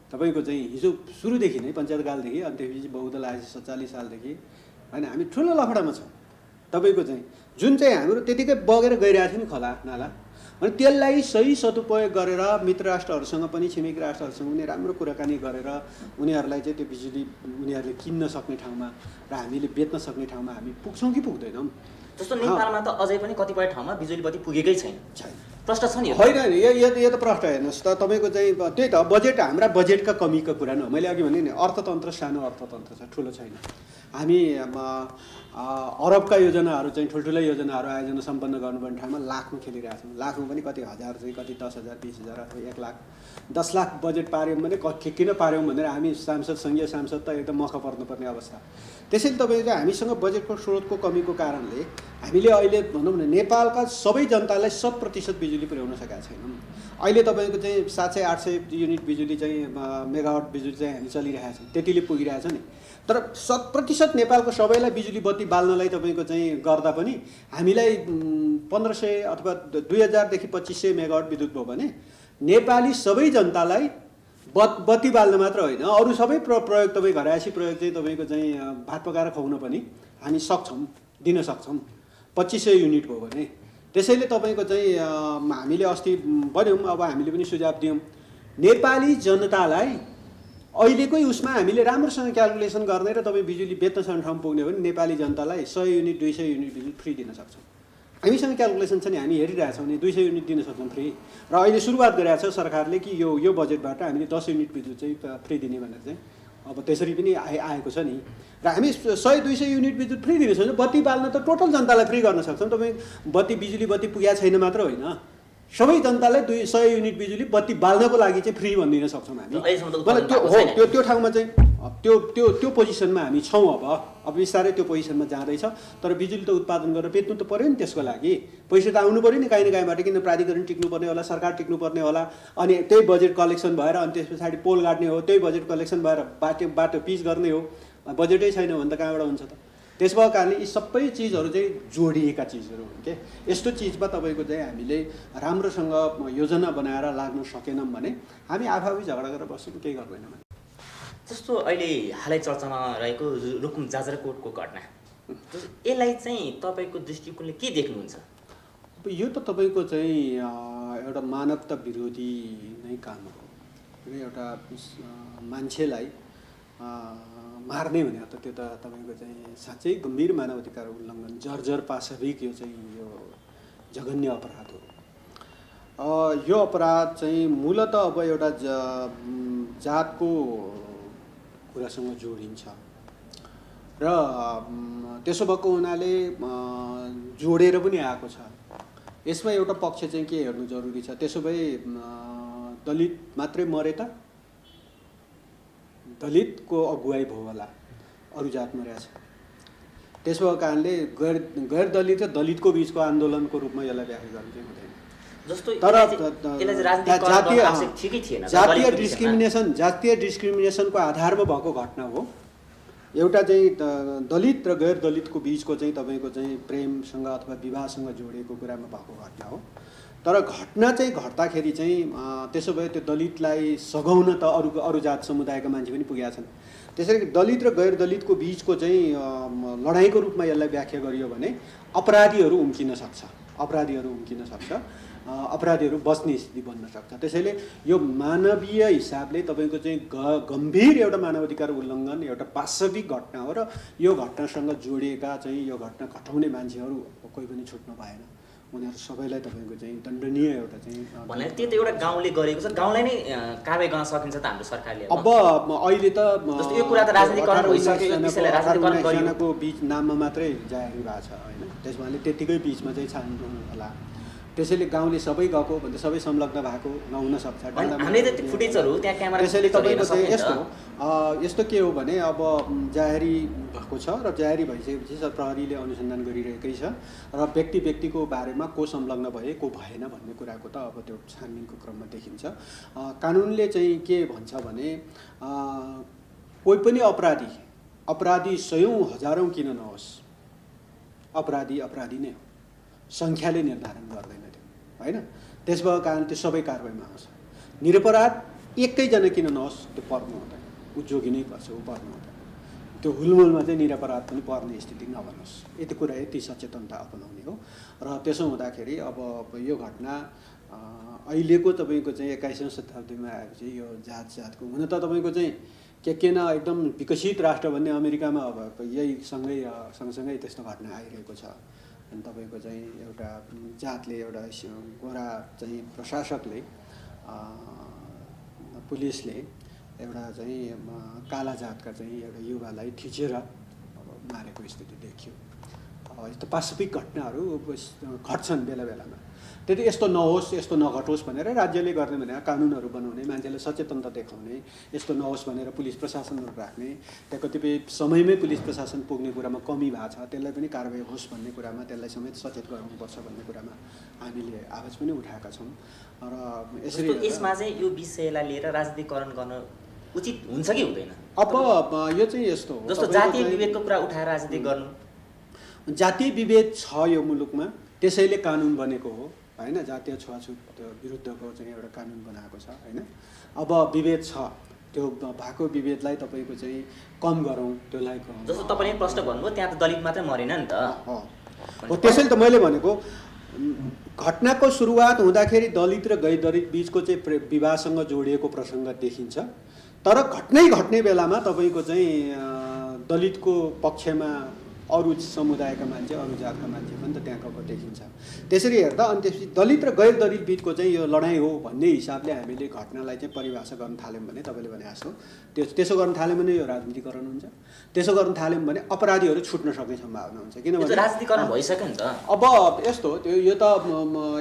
तपाईँको चाहिँ हिजो सुरुदेखि नै पञ्चायतकालदेखि अनि त्यसपछि बहुदल आएपछि 47 सालदेखि होइन हामी ठुलो लफडामा छौँ। तपाईँको चाहिँ जुन चाहिँ हाम्रो त्यतिकै बगेर गइरहेको थियो नि खोला नाला, अनि त्यसलाई सही सदुपयोग गरेर मित्र राष्ट्रहरूसँग पनि छिमेकी राष्ट्रहरूसँग पनि राम्रो कुराकानी गरेर उनीहरूलाई चाहिँ त्यो बिजुली उनीहरूले किन्न सक्ने ठाउँमा र हामीले बेच्न सक्ने ठाउँमा हामी पुग्छौँ कि पुग्दैनौँ? जस्तो नेपालमा त अझै पनि कतिपय ठाउँमा बिजुली बत्ती पुगेकै छैन। प्रश्न छ नि होइन यो त प्रश्न हेर्नुहोस् त तपाईँको चाहिँ त्यही त बजेट हाम्रा बजेटका कमीको कुरा न मैले अघि भने नि अर्थतन्त्र सानो अर्थतन्त्र छ ठुलो छैन हामी अरबका योजनाहरू चाहिँ ठुल्ठुलै योजनाहरू आयोजना सम्पन्न गर्नुपर्ने ठाउँमा लाखमा खेलिरहेका छौँ लाखमा पनि कति हजार चाहिँ कति 10,000 20,000 अथवा 1 लाख 10 लाख बजेट पार्यौँ भने किन पार्यौँ भनेर हामी सङ्घीय सांसद त एकदम मख पर्नुपर्ने अवस्था त्यसैले तपाईँको हामीसँग बजेटको स्रोतको कमीको कारणले हामीले अहिले भनौँ न नेपालका सबै जनतालाई 100% बिजुली पुर्याउन सकेका छैनौँ अहिले तपाईँको चाहिँ 700-800 युनिट बिजुली चाहिँ मेगावाट बिजुली चाहिँ हामी चलिरहेका छौँ त्यतिले पुगिरहेछ नि तर 100% नेपालको सबैलाई बिजुली बत्ती बाल्नलाई तपाईँको चाहिँ गर्दा पनि हामीलाई 1500 अथवा 2000 देखि 2500 मेगावाट विद्युत भयो भने नेपाली सबै जनतालाई बत्ती बाल्न मात्र होइन अरू सबै प्रयोग तपाईँ घरायसी प्रयोग चाहिँ तपाईँको चाहिँ भात पकाएर खुवाउन पनि हामी सक्छौँ दिन सक्छौँ 2500 युनिट भयो भने त्यसैले तपाईँको चाहिँ हामीले अस्ति भन्यौँ अब हामीले पनि सुझाव दियौँ नेपाली जनतालाई अहिलेकै उसमा हामीले राम्रोसँग क्यालकुलेसन गर्ने र तपाईँ बिजुली बेच्न ठाउँ पुग्ने हो भने नेपाली जनतालाई 100 युनिट 200 युनिट बिजुली फ्री दिन सक्छौँ हामीसँग क्यालकुलेसन छ नि हामी हेरिरहेछौँ नि 200 युनिट दिन सक्छौँ फ्री र अहिले सुरुवात गरेको छ सरकारले कि यो बजेटबाट हामीले 10 युनिट बिजुली चाहिँ फ्री दिने भनेर चाहिँ अब त्यसरी पनि आएको छ नि र हामी 100-200 युनिट विद्युत फ्री दिने छैन बत्ती बाल्न त टोटल जनतालाई फ्री गर्न सक्छौँ तपाईँ बिजुली बत्ती पुगेको छैन मात्र होइन सबै जनतालाई 100 युनिट बिजुली बत्ती बाल्नको लागि चाहिँ फ्री भनिदिन सक्छौँ हामी त्यो ठाउँमा चाहिँ त्यो पोजिसनमा हामी छौँ अब बिस्तारै त्यो पोजिसनमा जाँदैछ तर बिजुली त उत्पादन गरेर बेच्नु त पऱ्यो नि त्यसको लागि पैसा त आउनु पऱ्यो नि काहीँ न काहीँबाट किन प्राधिकरण टिक्नुपर्ने होला सरकार टिक्नुपर्ने होला अनि त्यही बजेट कलेक्सन भएर अनि त्यस पछाडि पोल गाड्ने हो त्यही बजेट कलेक्सन भएर बाटो पिच गर्ने हो बजेटै छैन भने त कहाँबाट हुन्छ त त्यस भएको कारणले यी सबै चिजहरू चाहिँ जोडिएका चिजहरू हुन् के यस्तो चिजमा तपाईँको चाहिँ हामीले राम्रोसँग योजना बनाएर लाग्न सकेनौँ भने हामी आफै झगडा गरेर बस्छौँ केही गर्दैनौँ जस्तो अहिले हालै चर्चामा रहेको रुकुम जाजरकोटको घटना यसलाई चाहिँ तपाईँको दृष्टिकोणले के देख्नुहुन्छ अब यो त तपाईँको चाहिँ एउटा मानवता विरोधी नै काम हो एउटा मान्छेलाई मार्ने भने त त्यो त तपाईँको चाहिँ साँच्चै गम्भीर मानवाधिकार उल्लङ्घन जर्जर पाशविक यो चाहिँ यो जघन्य अपराध हो यो अपराध चाहिँ मूलत अब एउटा जातको कुरासँग जोडिन्छ र त्यसो भएको हुनाले जोडेर पनि आएको छ यसमा एउटा पक्ष चाहिँ के हेर्नु जरुरी छ त्यसो भए दलित मात्रै मरे त दलितको अगुवाई भयो होला अरू जात मरेको छ त्यसो भएको कारणले गैर दलित र दलितको बिचको आन्दोलनको रूपमा यसलाई व्याख्या गर्नु चाहिँ हुँदैन जातीय डिस्क्रिमिनेसनको आधारमा भएको घटना हो एउटा चाहिँ दलित र गैर दलितको बिचको चाहिँ तपाईँको चाहिँ प्रेमसँग अथवा विवाहसँग जोडिएको कुरामा भएको घटना हो तर घटना चाहिँ घट्दाखेरि चाहिँ त्यसो भए त्यो दलितलाई सघाउन त अरू जात समुदायका मान्छे पनि पुगेका छन् त्यसरी दलित र गैर दलितको बिचको चाहिँ लडाइँको रूपमा यसलाई व्याख्या गरियो भने अपराधीहरू उम्किन सक्छ अपराधीहरू बस्ने स्थिति बन्न सक्छ त्यसैले यो मानवीय हिसाबले तपाईँको चाहिँ गम्भीर एउटा मानवाधिकार उल्लङ्घन एउटा पाशविक घटना हो र यो घटनासँग जोडिएका चाहिँ यो घटना घटाउने मान्छेहरू कोही पनि छुट्न भएन उनीहरू सबैलाई तपाईँको चाहिँ दण्डनीय एउटा चाहिँ भने त्यो त एउटा गाउँले गरेको छ गाउँलाई नै कारबाही गर्न सकिन्छ त हाम्रो सरकारले अब अहिले त जस्तो यो कुरा त राजनीतिकरण भइसक्यो यसैले राजनीतिकरण गरिएको बीच नाममा मात्रै जारी भएको छ हैन त्यसमाले त्यतिकै बीचमा चाहिँ छान्नु होला त्यसैले गाउँले सबै गएको भन्दा सबै संलग्न भएको नहुन सक्छ हामीले त फुटेजहरु त्यहाँ क्यामेरा त्यसैले तपाईको चाहिँ यस्तो के हो भने अब जाहेरी भएको छ र जाहेरी भइसकेपछि प्रहरीले अनुसन्धान गरिरहेकै छ र व्यक्तिको बारेमा को संलग्न भए को भएन भन्ने कुराको त अब त्यो छानबिनको क्रममा देखिन्छ कानुनले चाहिँ के भन्छ भने कोही पनि अपराधी सयौं हजारौं किन नहोस् अपराधी नै हो संख्याले निर्धारण गर्दैन त्यो हैन त्यसको कारण त्यो सबै कारबाहीमा आउँछ निरपराध एकैजना किन नहोस् त्यो पर्नु हुँदैन उ जोगिनै पर्छ उ पर्नु हुँदैन त्यो हुलमुलमा चाहिँ निरपराध पनि पर्ने स्थिति नबनोस् यति कुरा यति सचेतनता अपनाउने हो र त्यसो हुँदाखेरि अब यो घटना अहिलेको तपाईको चाहिँ 21औं शताब्दीमा आएपछि यो जातको हुन त तपाईको चाहिँ के न एकदम विकसित राष्ट्र भन्ने अमेरिकामा अब यही सँगसँगै त्यस्तो घटना आइरहेको छ अनि तपाईँको चाहिँ एउटा जातले एउटा गोरा चाहिँ प्रशासकले पुलिसले एउटा चाहिँ काला जातका चाहिँ एउटा युवालाई थिचेर मारेको स्थिति देखियो। यस्तो पाशविक घटनाहरू घट्छन् बेला बेलामा। त्यति यस्तो नहोस्, यस्तो नघटोस् भनेर राज्यले गर्ने भने कानुनहरू बनाउने, मान्छेले सचेतनता देखाउने, यस्तो नहोस् भनेर पुलिस प्रशासनहरू राख्ने, त्यहाँ कतिपय समयमै पुलिस प्रशासन पुग्ने कुरामा कमी भएको छ, त्यसलाई पनि कारबाही होस् भन्ने कुरामा, त्यसलाई समेत सचेत गराउनुपर्छ भन्ने कुरामा हामीले आवाज पनि उठाएका छौँ। र यसरी यसमा चाहिँ यो विषयलाई लिएर राजनीतिकरण गर्न उचित हुन्छ कि हुँदैन? अब यो चाहिँ यस्तो हो, जस्तो जातीय विभेदको कुरा उठाएर राजनीति गर्नु, जातीय विभेद छ यो मुलुकमा, त्यसैले कानुन बनेको हो हैन। जातीय छुवाछुत विरुद्धको चाहिँ एउटा कानुन बनाएको छ हैन। अब विभेद छ, त्यो भएको विभेदलाई तपाईँको चाहिँ कम गरौँ, त्यसलाई जस्तो तपाईँले प्रश्न भन्नुभयो त्यहाँ त दलित मात्रै मरेन नि त। हो, त्यसैले त मैले भनेको घटनाको सुरुवात हुँदाखेरि दलित र गैर दलित बिचको चाहिँ विवाहसँग जोडिएको प्रसङ्ग देखिन्छ, तर घट्ने बेलामा तपाईँको चाहिँ दलितको पक्षमा अरू समुदायका मान्छे, अरू जातका मान्छे पनि त त्यहाँ गएको देखिन्छ। त्यसरी हेर्दा अनि त्यसपछि दलित र गैर दलित बिचको चाहिँ यो लडाइँ हो भन्ने हिसाबले हामीले घटनालाई चाहिँ परिभाषा गर्न थाल्यौँ भने तपाईँले भने जस्तो त्यसो गर्न थाल्यौँ भने यो राजनीतिकरण हुन्छ। त्यसो गर्न थाल्यौँ भने अपराधीहरू छुट्न सक्ने सम्भावना हुन्छ, किनभने राजनीतिकरण भइसक्यो नि त। अब यस्तो यो त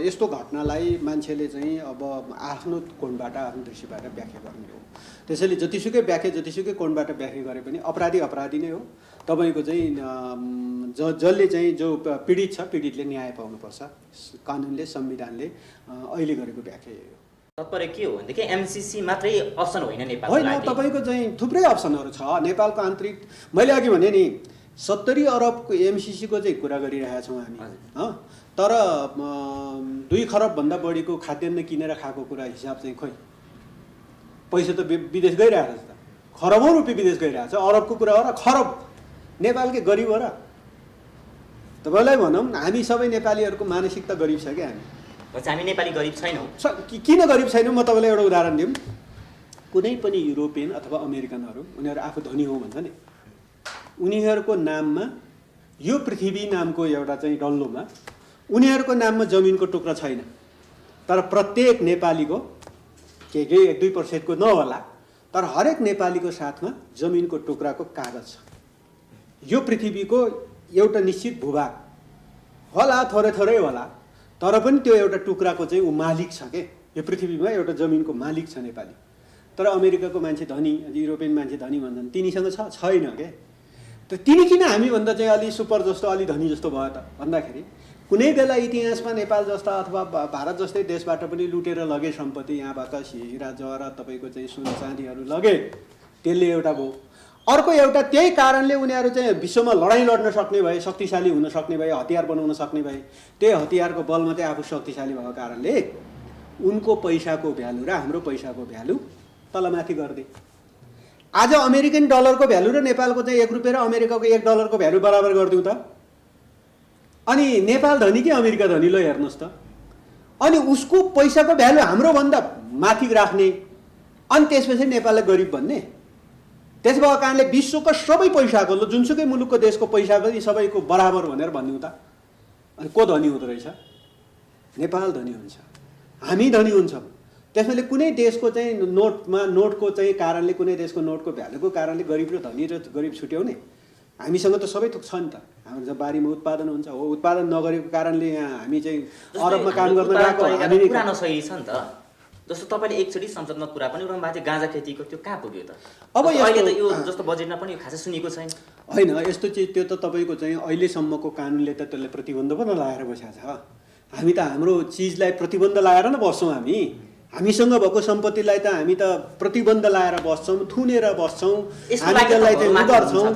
यस्तो घटनालाई मान्छेले चाहिँ अब आफ्नो कोणबाट, आफ्नो दृष्टिबाट व्याख्या गर्ने हो। त्यसैले जतिसुकै व्याख्या, जतिसुकै कोणबाट व्याख्या गरे पनि अपराधी नै हो। तपाईँको चाहिँ जसले चाहिँ जो पीडित छ, पीडितले न्याय पाउनुपर्छ। कानुनले, संविधानले अहिले गरेको व्याख्या यही हो। तात्पर्य के हो भनेदेखि एमसीसी मात्रै अप्सन होइन नेपालको होइन, लागि? तपाईँको चाहिँ थुप्रै अप्सनहरू छ नेपालको आन्तरिक। मैले अघि भने नि 70 अरबको एमसीसीको चाहिँ कुरा गरिरहेका छौँ हामी, तर 2 खरबभन्दा बढीको खाद्यान्न किनेर खाएको कुरा हिसाब चाहिँ खोइ, पैसा त विदेश गइरहेको छ त, खरबौँ रुपियाँ विदेश गइरहेको छ। अरबको कुरा हो र खरब नेपालकै गरिब हो र। तपाईँलाई भनौँ हामी सबै नेपालीहरूको मानसिकता गरिब छ क्या। हामी नेपाली गरिब छैनौँ। किन गरिब छैनौँ म तपाईँलाई एउटा उदाहरण दिउँ। कुनै पनि युरोपियन अथवा अमेरिकनहरू, उनीहरू आफू धनी हो भन्छ नि, उनीहरूको नाममा यो पृथ्वी नामको एउटा चाहिँ डल्लोमा उनीहरूको नाममा जमिनको टुक्रा छैन, तर प्रत्येक नेपालीको के 1-2% नहोला, तर हरेक नेपालीको साथमा जमिनको टुक्राको कागज छ। यो पृथ्वीको एउटा निश्चित भूभाग होला, थोरै थोरै होला, तर पनि त्यो एउटा टुक्राको चाहिँ ऊ मालिक छ के। यो पृथ्वीमा एउटा जमिनको मालिक छ नेपाली। तर अमेरिकाको मान्छे धनी, युरोपियन मान्छे धनी भन्छन्, तिनीसँग छैन के। त तिनी किन हामीभन्दा चाहिँ अलि सुपर जस्तो, अलि धनी जस्तो भयो त भन्दाखेरि, कुनै बेला इतिहासमा नेपाल जस्ता अथवा भारत जस्तै देशबाट पनि लुटेर लगे सम्पत्ति, यहाँबाट हिरा जवाहरात तपाईँको चाहिँ सुन चाँदीहरू लगे, त्यसले एउटा भयो। अर्को एउटा त्यही कारणले उनीहरू चाहिँ विश्वमा लडाइँ लड्न सक्ने भए, शक्तिशाली हुन सक्ने भए, हतियार बनाउन सक्ने भए, त्यही हतियारको बलमा चाहिँ आफू शक्तिशाली भएको कारणले उनको पैसाको भ्यालु र हाम्रो पैसाको भ्यालु तलमाथि गर्दै। आज अमेरिकन डलरको भ्यालु र नेपालको चाहिँ 1 रुपियाँ र अमेरिकाको 1 डलरको भ्यालु बराबर गरिदिउँ त, अनि नेपाल धनी कि अमेरिका धनी, ल हेर्नुहोस् त। अनि उसको पैसाको भ्यालु हाम्रोभन्दा माथि राख्ने, अनि त्यसपछि नेपाललाई गरिब भन्ने। त्यस भएको कारणले विश्वको सबै पैसाको, जुनसुकै मुलुकको देशको पैसा पनि सबैको बराबर भनेर भनिदिउँ त, अनि को धनी हुँदो रहेछ? नेपाल धनी हुन्छ, हामी धनी हुन्छौँ। त्यसैले कुनै देशको चाहिँ नोटको चाहिँ कारणले, कुनै देशको नोटको भ्यालुको कारणले गरिब र धनी र गरिब छुट्याउने? हामीसँग त सबै थोक छ नि त। हाम्रो जब बारीमा उत्पादन हुन्छ, हो उत्पादन नगरेको कारणले यहाँ हामी चाहिँ अरबमा काम गर्न गएको हामी पुरानो शैली छ नि त। जस्तो तपाईँले एकचोटि संसदमा कुरा पनि उठाउनु भएको थियो गाँजा खेतीको, त्यो कहाँ पुग्यो त? अब अहिले त यो जस्तो बजेटमा पनि खासै सुनेको छैन। होइन, यस्तो चिज त्यो त तपाईँको चाहिँ अहिलेसम्मको कानुनले त त्यसलाई प्रतिबन्ध पनि लगाएर बसेको छ। हामी त हाम्रो चिजलाई प्रतिबन्ध लगाएर नै बस्छौँ। हामीसँग भएको सम्पत्तिलाई त हामी त प्रतिबन्ध लगाएर बस्छौँ, थुनेर बस्छौँ, हामी त्यसलाई चाहिँ गर्छौँ।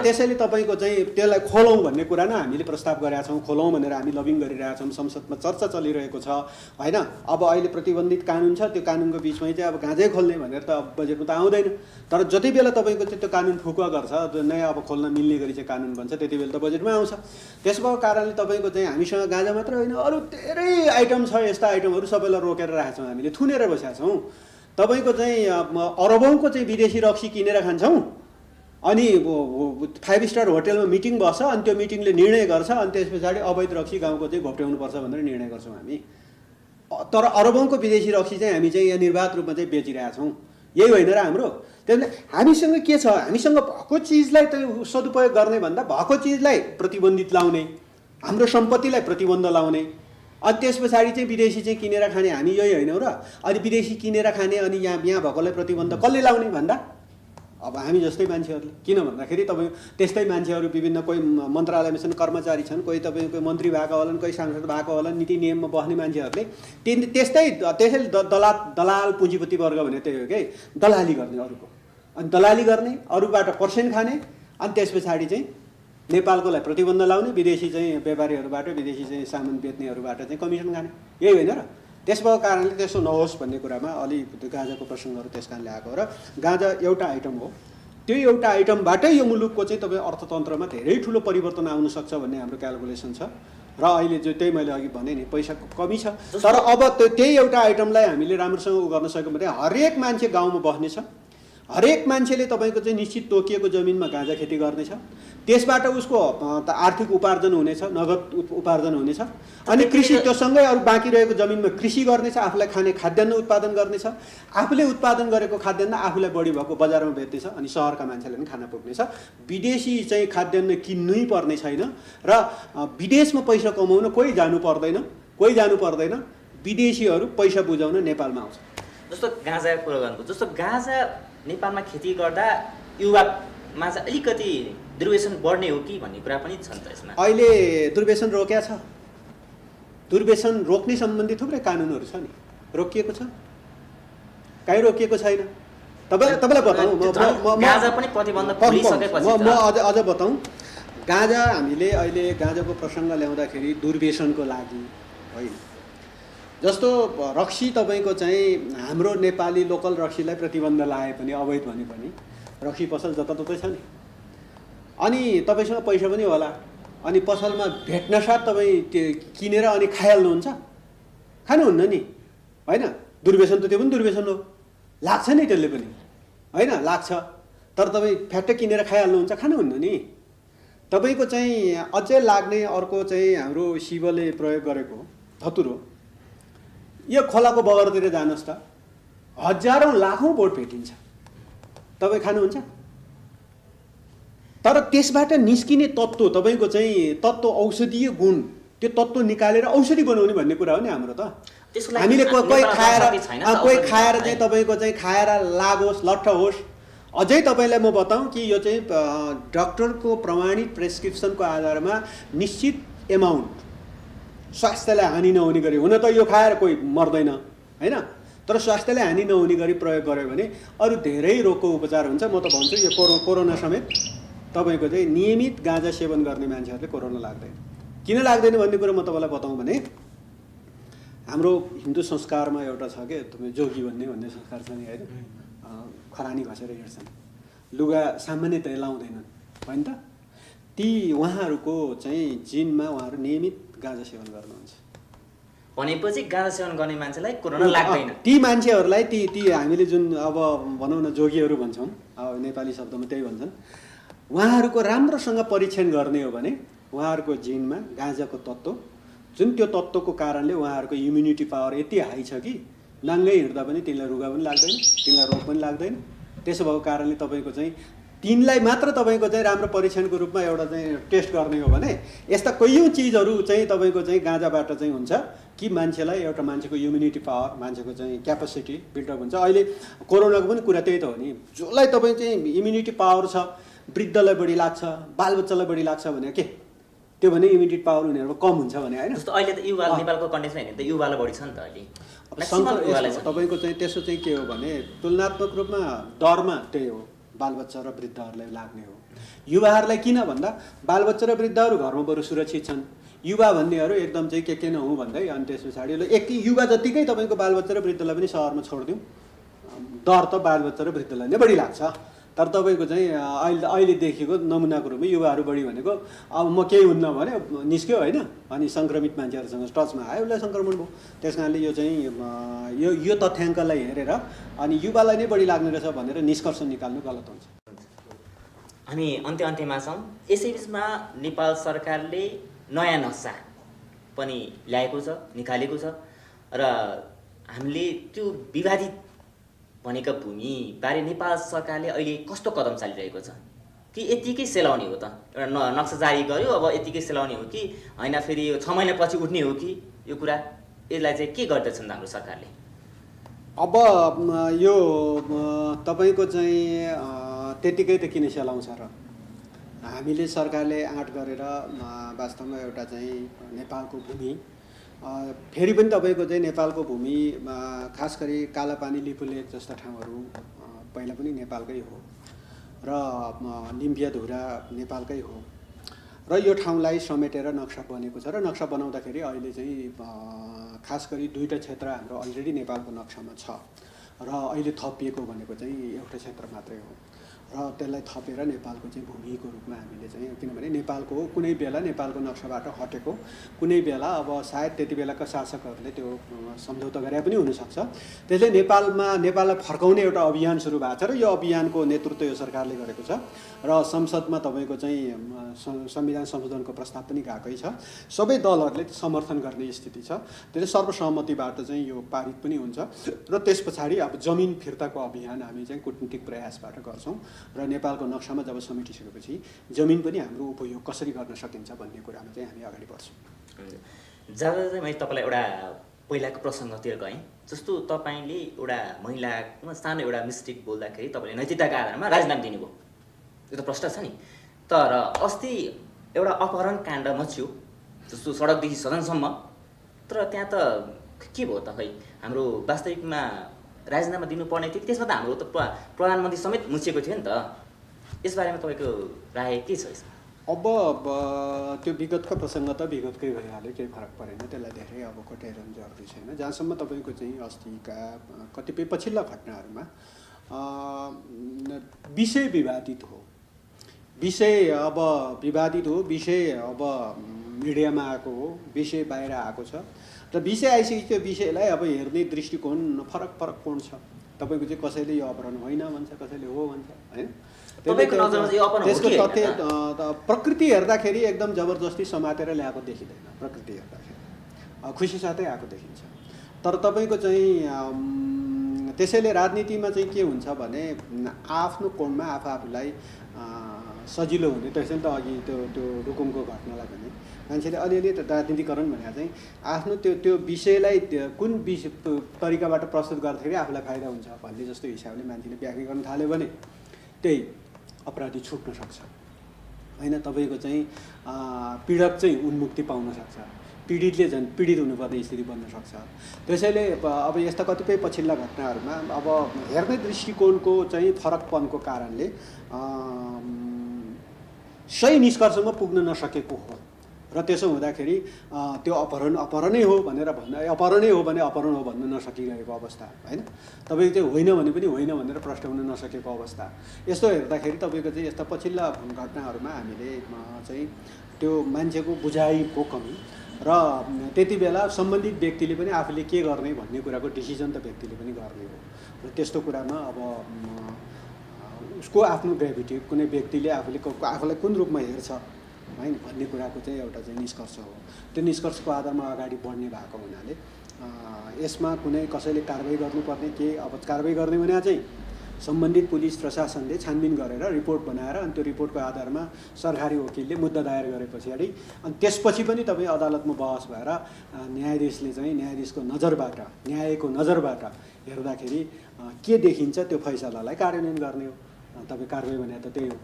त्यसैले तपाईँको चाहिँ त्यसलाई खोलौँ भन्ने कुरा नै हामीले प्रस्ताव गरेका छौँ। खोलौँ भनेर हामी लबिङ गरिरहेका छौँ, संसदमा चर्चा चलिरहेको छ होइन। अब अहिले प्रतिबन्धित कानुन छ, त्यो कानुनको बिचमै चाहिँ अब गाँजै खोल्ने भनेर त अब बजेटमा त आउँदैन। तर जति बेला तपाईँको चाहिँ त्यो कानुन फुकुवा गर्छ, नयाँ अब खोल्न मिल्ने गरी चाहिँ कानुन बन्छ, त्यति बेला त बजेटमा आउँछ। त्यसको कारणले तपाईँको चाहिँ हामीसँग गाँजा मात्र होइन, अरू धेरै आइटम छ, यस्ता आइटमहरू सबैलाई रोकेर राखेका छौँ, हामीले थुनेर बसेका छौँ। तपाईँको चाहिँ अरबौँको चाहिँ विदेशी रक्सी किनेर खान्छौँ, अनि 5 स्टार होटलमा मिटिङ बस्छ अनि त्यो मिटिङले निर्णय गर्छ अनि त्यस पछाडि अवैध रक्सी गाउँको चाहिँ घोप्ट्याउनुपर्छ भनेर निर्णय गर्छौँ हामी। तर अरबौँको विदेशी रक्सी चाहिँ हामी चाहिँ यहाँ निर्वाध रूपमा चाहिँ बेचिरहेका छौँ। यही होइन र हाम्रो? त्यसले हामीसँग के छ, हामीसँग भएको चिजलाई त सदुपयोग गर्ने भन्दा भएको चिजलाई प्रतिबन्धित लाउने, हाम्रो सम्पत्तिलाई प्रतिबन्ध लाउने, अनि त्यस पछाडि चाहिँ विदेशी चाहिँ किनेर खाने हामी यही होइनौँ र? अनि विदेशी किनेर खाने अनि यहाँ भएकोलाई प्रतिबन्ध कसले लाउने भन्दा अब हामी जस्तै मान्छेहरूले। किन भन्दाखेरि तपाईँ त्यस्तै मान्छेहरू विभिन्न कोही मन्त्रालयमा छन्, कर्मचारी छन्, कोही तपाईँको मन्त्री भएको होलान्, कोही सांसद भएको होलान्, नीति नियममा बस्ने मान्छेहरूले त्यसैले दलाल पुँजीपति वर्ग भने त्यही हो कि दलाली गर्ने अरूको, अनि दलाली गर्ने, अरूबाट पर्सेन्ट खाने, अनि त्यस पछाडि चाहिँ नेपालकोलाई प्रतिबन्ध लाउने, विदेशी चाहिँ व्यापारीहरूबाट विदेशी चाहिँ सामान बेच्नेहरूबाट चाहिँ कमिसन खाने। यही होइन र? त्यसको कारणले त्यसो नहोस् भन्ने कुरामा अलि गाँजाको प्रसङ्गहरू त्यस कारणले आएको हो। र गाँजा एउटा आइटम हो, त्यो एउटा आइटमबाटै यो मुलुकको चाहिँ तपाईँ अर्थतन्त्रमा धेरै ठुलो परिवर्तन आउन सक्छ भन्ने हाम्रो क्यालकुलेसन छ। र अहिले जो त्यही मैले अघि भने नि पैसाको कमी छ, तर अब त्यही एउटा आइटमलाई हामीले राम्रोसँग उ गर्न सक्यौँ भने हरेक मान्छे गाउँमा बस्नेछ, हरेक मान्छेले तपाईँको चाहिँ निश्चित तोकिएको जमिनमा गाँजा खेती गर्नेछ, त्यसबाट उसको आर्थिक उपार्जन हुनेछ, नगद उपार्जन हुनेछ, अनि कृषि त्योसँगै अरू बाँकी रहेको जमिनमा कृषि गर्नेछ, आफूलाई खाने खाद्यान्न उत्पादन गर्नेछ, आफूले उत्पादन गरेको खाद्यान्न आफूलाई बढी भएको बजारमा बेच्नेछ, अनि सहरका मान्छेले पनि खान पुग्नेछ। विदेशी चाहिँ खाद्यान्न किन्नै पर्ने छैन र विदेशमा पैसा कमाउन कोही जानु पर्दैन, विदेशीहरू पैसा बुझाउन नेपालमा आउँछ। जस्तो गाँजाको कुरा गर्नुभयो, जस्तो गाँजा नेपालमा खेती गर्दा युवामा चाहिँ अलिकति दुर्व्यसन बढ्ने हो कि भन्ने कुरा पनि छ नि त यसमा। अहिले दुर्व्यसन रोक्या छ, दुर्व्यसन रोक्ने सम्बन्धी थुप्रै कानुनहरू छ नि, रोकिएको छ, कहीँ रोकिएको छैन। तपाईँलाई बताउँ, गाँजा पनि प्रतिबन्ध खोलिसकेपछि म अझ बताउँ, गाँजा हामीले अहिले गाँजाको प्रसङ्ग ल्याउँदाखेरि दुर्व्यसनको लागि होइन। जस्तो रक्सी तपाईँको चाहिँ हाम्रो नेपाली लोकल रक्सीलाई प्रतिबन्ध लाए पनि अवैध भने पनि रक्सी पसल जताततै छ नि, अनि तपाईँसँग पैसा पनि होला, अनि पसलमा भेट्नसाथ तपाईँ त्यो किनेर अनि खाइहाल्नुहुन्छ, खानुहुन्न नि होइन? दुर्व्यसन त त्यो पनि दुर्व्यसन हो, लाग्छ नि त्यसले पनि होइन, लाग्छ, तर तपाईँ फ्याक्टै किनेर खाइहाल्नुहुन्छ, खानुहुन्न नि। तपाईँको चाहिँ अझै लाग्ने अर्को चाहिँ हाम्रो शिवले प्रयोग गरेको धतुरो, यो खोलाको बगरतिर जानुहोस् त, हजारौँ लाखौँ बोट भेटिन्छ, तपाईँ खानुहुन्छ? तर त्यसबाट निस्किने तत्त्व तपाईँको चाहिँ तत्त्व औषधीय गुण, त्यो तत्त्व निकालेर औषधि बनाउने भन्ने कुरा हो नि हाम्रो त। हामीले कोही खाएर चाहिँ तपाईँको चाहिँ खाएर लागोस्, लट्ठ होस्। अझै तपाईँलाई म बताउँ कि यो चाहिँ डक्टरको प्रमाणित प्रेस्क्रिप्सनको आधारमा निश्चित एमाउन्ट स्वास्थ्यलाई हानि नहुने गरी, हुन त यो खाएर कोही मर्दैन होइन, तर स्वास्थ्यलाई हानि नहुने गरी प्रयोग गर्यो भने अरू धेरै रोगको उपचार हुन्छ। म त भन्छु यो कोरोना समेत तपाईँको चाहिँ नियमित गाँजा सेवन गर्ने मान्छेहरूले कोरोना लाग्दैन। किन लाग्दैन भन्ने कुरो म तपाईँलाई बताउँ भने हाम्रो हिन्दू संस्कारमा एउटा छ कि तपाईँ जोगी भन्ने संस्कार छ नि होइन, खरानी घसेर हिँड्छन्, लुगा सामान्यतया लाउँदैनन् होइन त, ती उहाँहरूको चाहिँ जिनमा उहाँहरू नियमित गाँजा सेवन गर्नुहुन्छ भनेपछि गाँजा सेवन गर्ने मान्छेलाई कोरोना लाग्दैन। ती मान्छेहरूलाई ती हामीले जुन अब भनौँ न जोगीहरू भन्छौँ, अब नेपाली शब्दमा त्यही भन्छन्, उहाँहरूको राम्रोसँग परीक्षण गर्ने हो भने उहाँहरूको जिनमा गाँजाको तत्त्व, जुन त्यो तत्त्वको कारणले उहाँहरूको इम्युनिटी पावर यति हाई छ कि नाङ्गै हिँड्दा पनि तिनलाई रुगा पनि लाग्दैन, तिनलाई रोग पनि लाग्दैन। त्यसो भएको कारणले तपाईँको चाहिँ तिनलाई मात्र तपाईँको चाहिँ राम्रो परीक्षणको रूपमा एउटा चाहिँ टेस्ट गर्ने हो भने यस्ता कैयौँ चिजहरू चाहिँ तपाईँको चाहिँ गाँजाबाट चाहिँ हुन्छ कि मान्छेलाई एउटा मान्छेको इम्युनिटी पावर, मान्छेको चाहिँ क्यापेसिटी बिल्डअप हुन्छ। अहिले कोरोनाको पनि कुरा त्यही त हो नि, जसलाई तपाईँ चाहिँ इम्युनिटी पावर छ, वृद्धलाई बढी लाग्छ, बालबच्चालाई बढी लाग्छ भने के त्यो भने इम्युनिटी पावर उनीहरूको कम हुन्छ भने होइन। जस्तो अहिले त युवा नेपालको कन्डिसन हेर्ने त युवालाई बढी छ नि त अहिले। तपाईँको चाहिँ त्यसो चाहिँ के हो भने तुलनात्मक रूपमा दरमा त्यही हो, बालबच्चा र वृद्धहरूलाई लाग्ने हो। युवाहरूलाई किन भन्दा बालबच्चा र वृद्धहरू घरमा बरु सुरक्षित छन्, युवा भन्नेहरू एकदम चाहिँ के नहुँ भन्दै अनि त्यस पछाडि एक युवा जतिकै तपाईँको बालबच्चा र वृद्धलाई पनि सहरमा छोडिदिउँ, डर त बालबच्चा र वृद्धलाई नै बढी लाग्छ। तर तपाईँको चाहिँ अहिले देखेको नमुनाको रूपमा युवाहरू बढी भनेको अब म केही हुन्न भने निस्क्यो होइन, अनि सङ्क्रमित मान्छेहरूसँग टचमा आयो, उसलाई सङ्क्रमण भयो। त्यस कारणले यो चाहिँ यो तथ्याङ्कलाई हेरेर अनि युवालाई नै बढी लाग्ने रहेछ भनेर निष्कर्ष निकाल्नु गलत हुन्छ। हामी अन्त्यमा छौँ। यसैबिचमा नेपाल सरकारले नयाँ नक्सा पनि ल्याएको छ, निकालेको छ र हामीले त्यो विवादित भनेको भूमिबारे नेपाल सरकारले अहिले कस्तो कदम चालिरहेको छ? कि यतिकै सेलाउने हो त? एउटा नक्सा जारी गर्यो, अब यतिकै सेलाउने हो कि होइन, फेरि यो 6 महिनापछि उठ्ने हो कि यो कुरा? यसलाई चाहिँ के गर्दैछन् हाम्रो सरकारले? अब यो तपाईँको चाहिँ त्यतिकै त किन सेलाउँछ र? हामीले सरकारले आँट गरेर वास्तवमा एउटा चाहिँ नेपालको भूमि, फेरि पनि तपाईँको चाहिँ नेपालको भूमि खास गरी कालापानी, लिपुलेक जस्ता ठाउँहरू पहिला पनि नेपालकै हो र लिम्पियाधुरा नेपालकै हो र यो ठाउँलाई समेटेर नक्सा बनेको छ र नक्सा बनाउँदाखेरि अहिले चाहिँ खास गरी 2टा क्षेत्र हाम्रो अलरेडी नेपालको नक्सामा छ र अहिले थपिएको भनेको चाहिँ एउटा क्षेत्र मात्रै हो र त्यसलाई थपेर नेपालको चाहिँ भूमिको रूपमा हामीले चाहिँ, किनभने नेपालको कुनै बेला नेपालको नक्साबाट हटेको, कुनै बेला अब सायद त्यति बेलाका शासकहरूले त्यो सम्झौता गरे पनि हुनसक्छ। त्यसले नेपाललाई फर्काउने एउटा अभियान सुरु भएको छ र यो अभियानको नेतृत्व यो सरकारले गरेको छ र संसदमा तपाईँको चाहिँ संविधान संशोधनको प्रस्ताव पनि गएकै छ। सबै दलहरूले समर्थन गर्ने स्थिति छ। त्यसले सर्वसहमतिबाट चाहिँ यो पारित पनि हुन्छ र त्यस पछाडि अब जमिन फिर्ताको अभियान हामी चाहिँ कूटनीतिक प्रयासबाट गर्छौँ र नेपालको नक्सामा जब समेटिसकेपछि जमिन पनि हाम्रो उपयोग कसरी गर्न सकिन्छ भन्ने कुरामा चाहिँ हामी अगाडि बढ्छौँ। जाँदा चाहिँ मैले तपाईँलाई एउटा पहिलाको प्रसङ्गतिर गएँ। जस्तो तपाईँले एउटा महिलामा सानो एउटा मिस्टेक बोल्दाखेरि तपाईँले नैतिकताका आधारमा राजीनामा दिनुभयो, यो त प्रश्न छ नि। तर अस्ति एउटा अपहरण काण्ड मच्यो, जस्तो सडकदेखि सदनसम्म, तर त्यहाँ त के भयो त? खै हाम्रो वास्तविकमा राजीनामा दिनुपर्ने थियो, त्यसमा त हाम्रो त प्रधानमन्त्री समेत मुछिएको थियो नि त। यसबारेमा तपाईँको राय के छ यसमा? अब त्यो विगतको प्रसङ्ग त विगतकै भइहाल्यो, केही फरक परेन, त्यसलाई धेरै अब कोट्याइरहनु जरुरी छैन। जहाँसम्म तपाईँको चाहिँ अस्तिका कतिपय पछिल्ला घटनाहरूमा विषय विवादित हो, विषय अब मिडियामा आएको हो, विषय बाहिर आएको छ र विषय आइसकेपछि त्यो विषयलाई अब हेर्ने दृष्टिकोण फरक कोण छ। तपाईँको चाहिँ कसैले यो अपहरण होइन भन्छ, कसैले हो भन्छ, होइन? त्यसको तथ्य प्रकृति हेर्दाखेरि एकदम जबरजस्ती समातेर ल्याएको देखिँदैन। प्रकृति हेर्दाखेरि खुसी साथै आएको देखिन्छ। तर तपाईँको चाहिँ त्यसैले राजनीतिमा चाहिँ के हुन्छ भने आफ्नो कोणमा आफूलाई सजिलो हुने। त्यसैले त अघि त्यो रुकुमको घटनालाई भने मान्छेले अलिअलि राजनीतिकरण भनेर चाहिँ आफ्नो त्यो विषयलाई कुन तरिकाबाट प्रस्तुत गर्दाखेरि आफूलाई फाइदा हुन्छ भन्ने जस्तो हिसाबले मान्छेले व्याख्या गर्न थाल्यो भने त्यही अपराधी छुट्न सक्छ, होइन? तपाईँको चाहिँ पीडक चाहिँ उन्मुक्ति पाउन सक्छ, पीडितले झन् पीडित हुनुपर्ने स्थिति बन्न सक्छ। त्यसैले अब यस्ता कतिपय पछिल्ला घटनाहरूमा अब हेर्ने दृष्टिकोणको चाहिँ फरकपनको कारणले सही निष्कर्षमा पुग्न नसकेको हो र त्यसो हुँदाखेरि त्यो अपहरणै हो भने अपहरण हो भन्न नसकिरहेको अवस्था, होइन? तपाईँको चाहिँ होइन भने पनि होइन भनेर प्रश्न हुन नसकेको अवस्था। यस्तो हेर्दाखेरि तपाईँको चाहिँ यस्ता पछिल्ला घटनाहरूमा हामीले चाहिँ त्यो मान्छेको बुझाइको कमी र त्यति बेला सम्बन्धित व्यक्तिले पनि आफूले के गर्ने भन्ने कुराको डिसिजन त व्यक्तिले पनि गर्ने हो र त्यस्तो कुरामा अब उसको आफ्नो ग्रेभिटी, कुनै व्यक्तिले आफूलाई कुन रूपमा हेर्छ, होइन, भन्ने कुराको चाहिँ एउटा चाहिँ निष्कर्ष हो। त्यो निष्कर्षको आधारमा अगाडि बढ्ने भएको हुनाले यसमा कुनै कसैले कारबाही गर्नुपर्ने के, अब कारबाही गर्ने भने चाहिँ सम्बन्धित पुलिस प्रशासनले छानबिन गरेर रिपोर्ट बनाएर अनि त्यो रिपोर्टको आधारमा सरकारी वकिलले मुद्दा दायर गरे पछाडि अनि त्यसपछि पनि तपाईँ अदालतमा बहस भएर न्यायाधीशले चाहिँ न्यायाधीशको नजरबाट हेर्दाखेरि के देखिन्छ त्यो फैसलालाई कार्यान्वयन गर्ने हो। तपाईँ कारबाही भने त त्यही हो।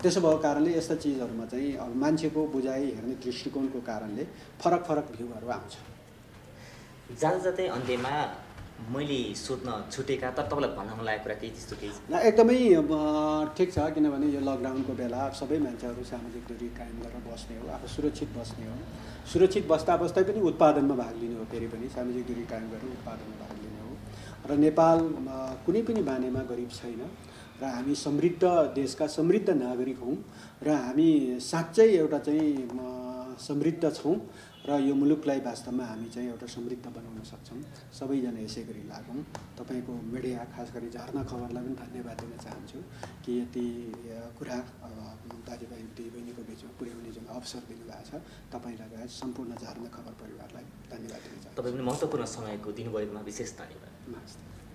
त्यसो भएको कारणले यस्ता चिजहरूमा चाहिँ अब मान्छेको बुझाइ, हेर्ने दृष्टिकोणको कारणले फरक भ्यूहरू आउँछ। जाँदै अन्त्यमा मैले सोध्न छुटेका तर तपाईँलाई भन्न मन लागेको कुरा केही त्यस्तो केही छ? एकदमै ठिक छ, किनभने यो लकडाउनको बेला सबै मान्छेहरू सामाजिक दूरी कायम गरेर बस्ने हो, आफू सुरक्षित बस्ने हो। सुरक्षित बस्दा पनि उत्पादनमा भाग लिने हो, फेरि पनि सामाजिक दूरी कायम गरेर उत्पादनमा भाग लिने हो। र नेपाल कुनै पनि मानेमा गरिब छैन र हामी समृद्ध देशका समृद्ध नागरिक हौँ र हामी साँच्चै एउटा चाहिँ समृद्ध छौँ र र यो मुलुकलाई वास्तवमा हामी चाहिँ एउटा समृद्ध बनाउन सक्छौँ। सबैजना यसै गरी लागौँ। तपाईँको मिडिया खास गरी झर्ना खबरलाई पनि धन्यवाद दिन चाहन्छु कि यति कुरा दाजुभाइ दिदीबहिनीको बिचमा पुर्याउने जुन अवसर दिनुभएको छ, तपाईँ लगायत सम्पूर्ण झर्ना खबर परिवारलाई धन्यवाद दिन चाहन्छु। तपाईँ पनि महत्त्वपूर्ण समयको दिनुभएकोमा विशेष धन्यवाद। नमस्ते।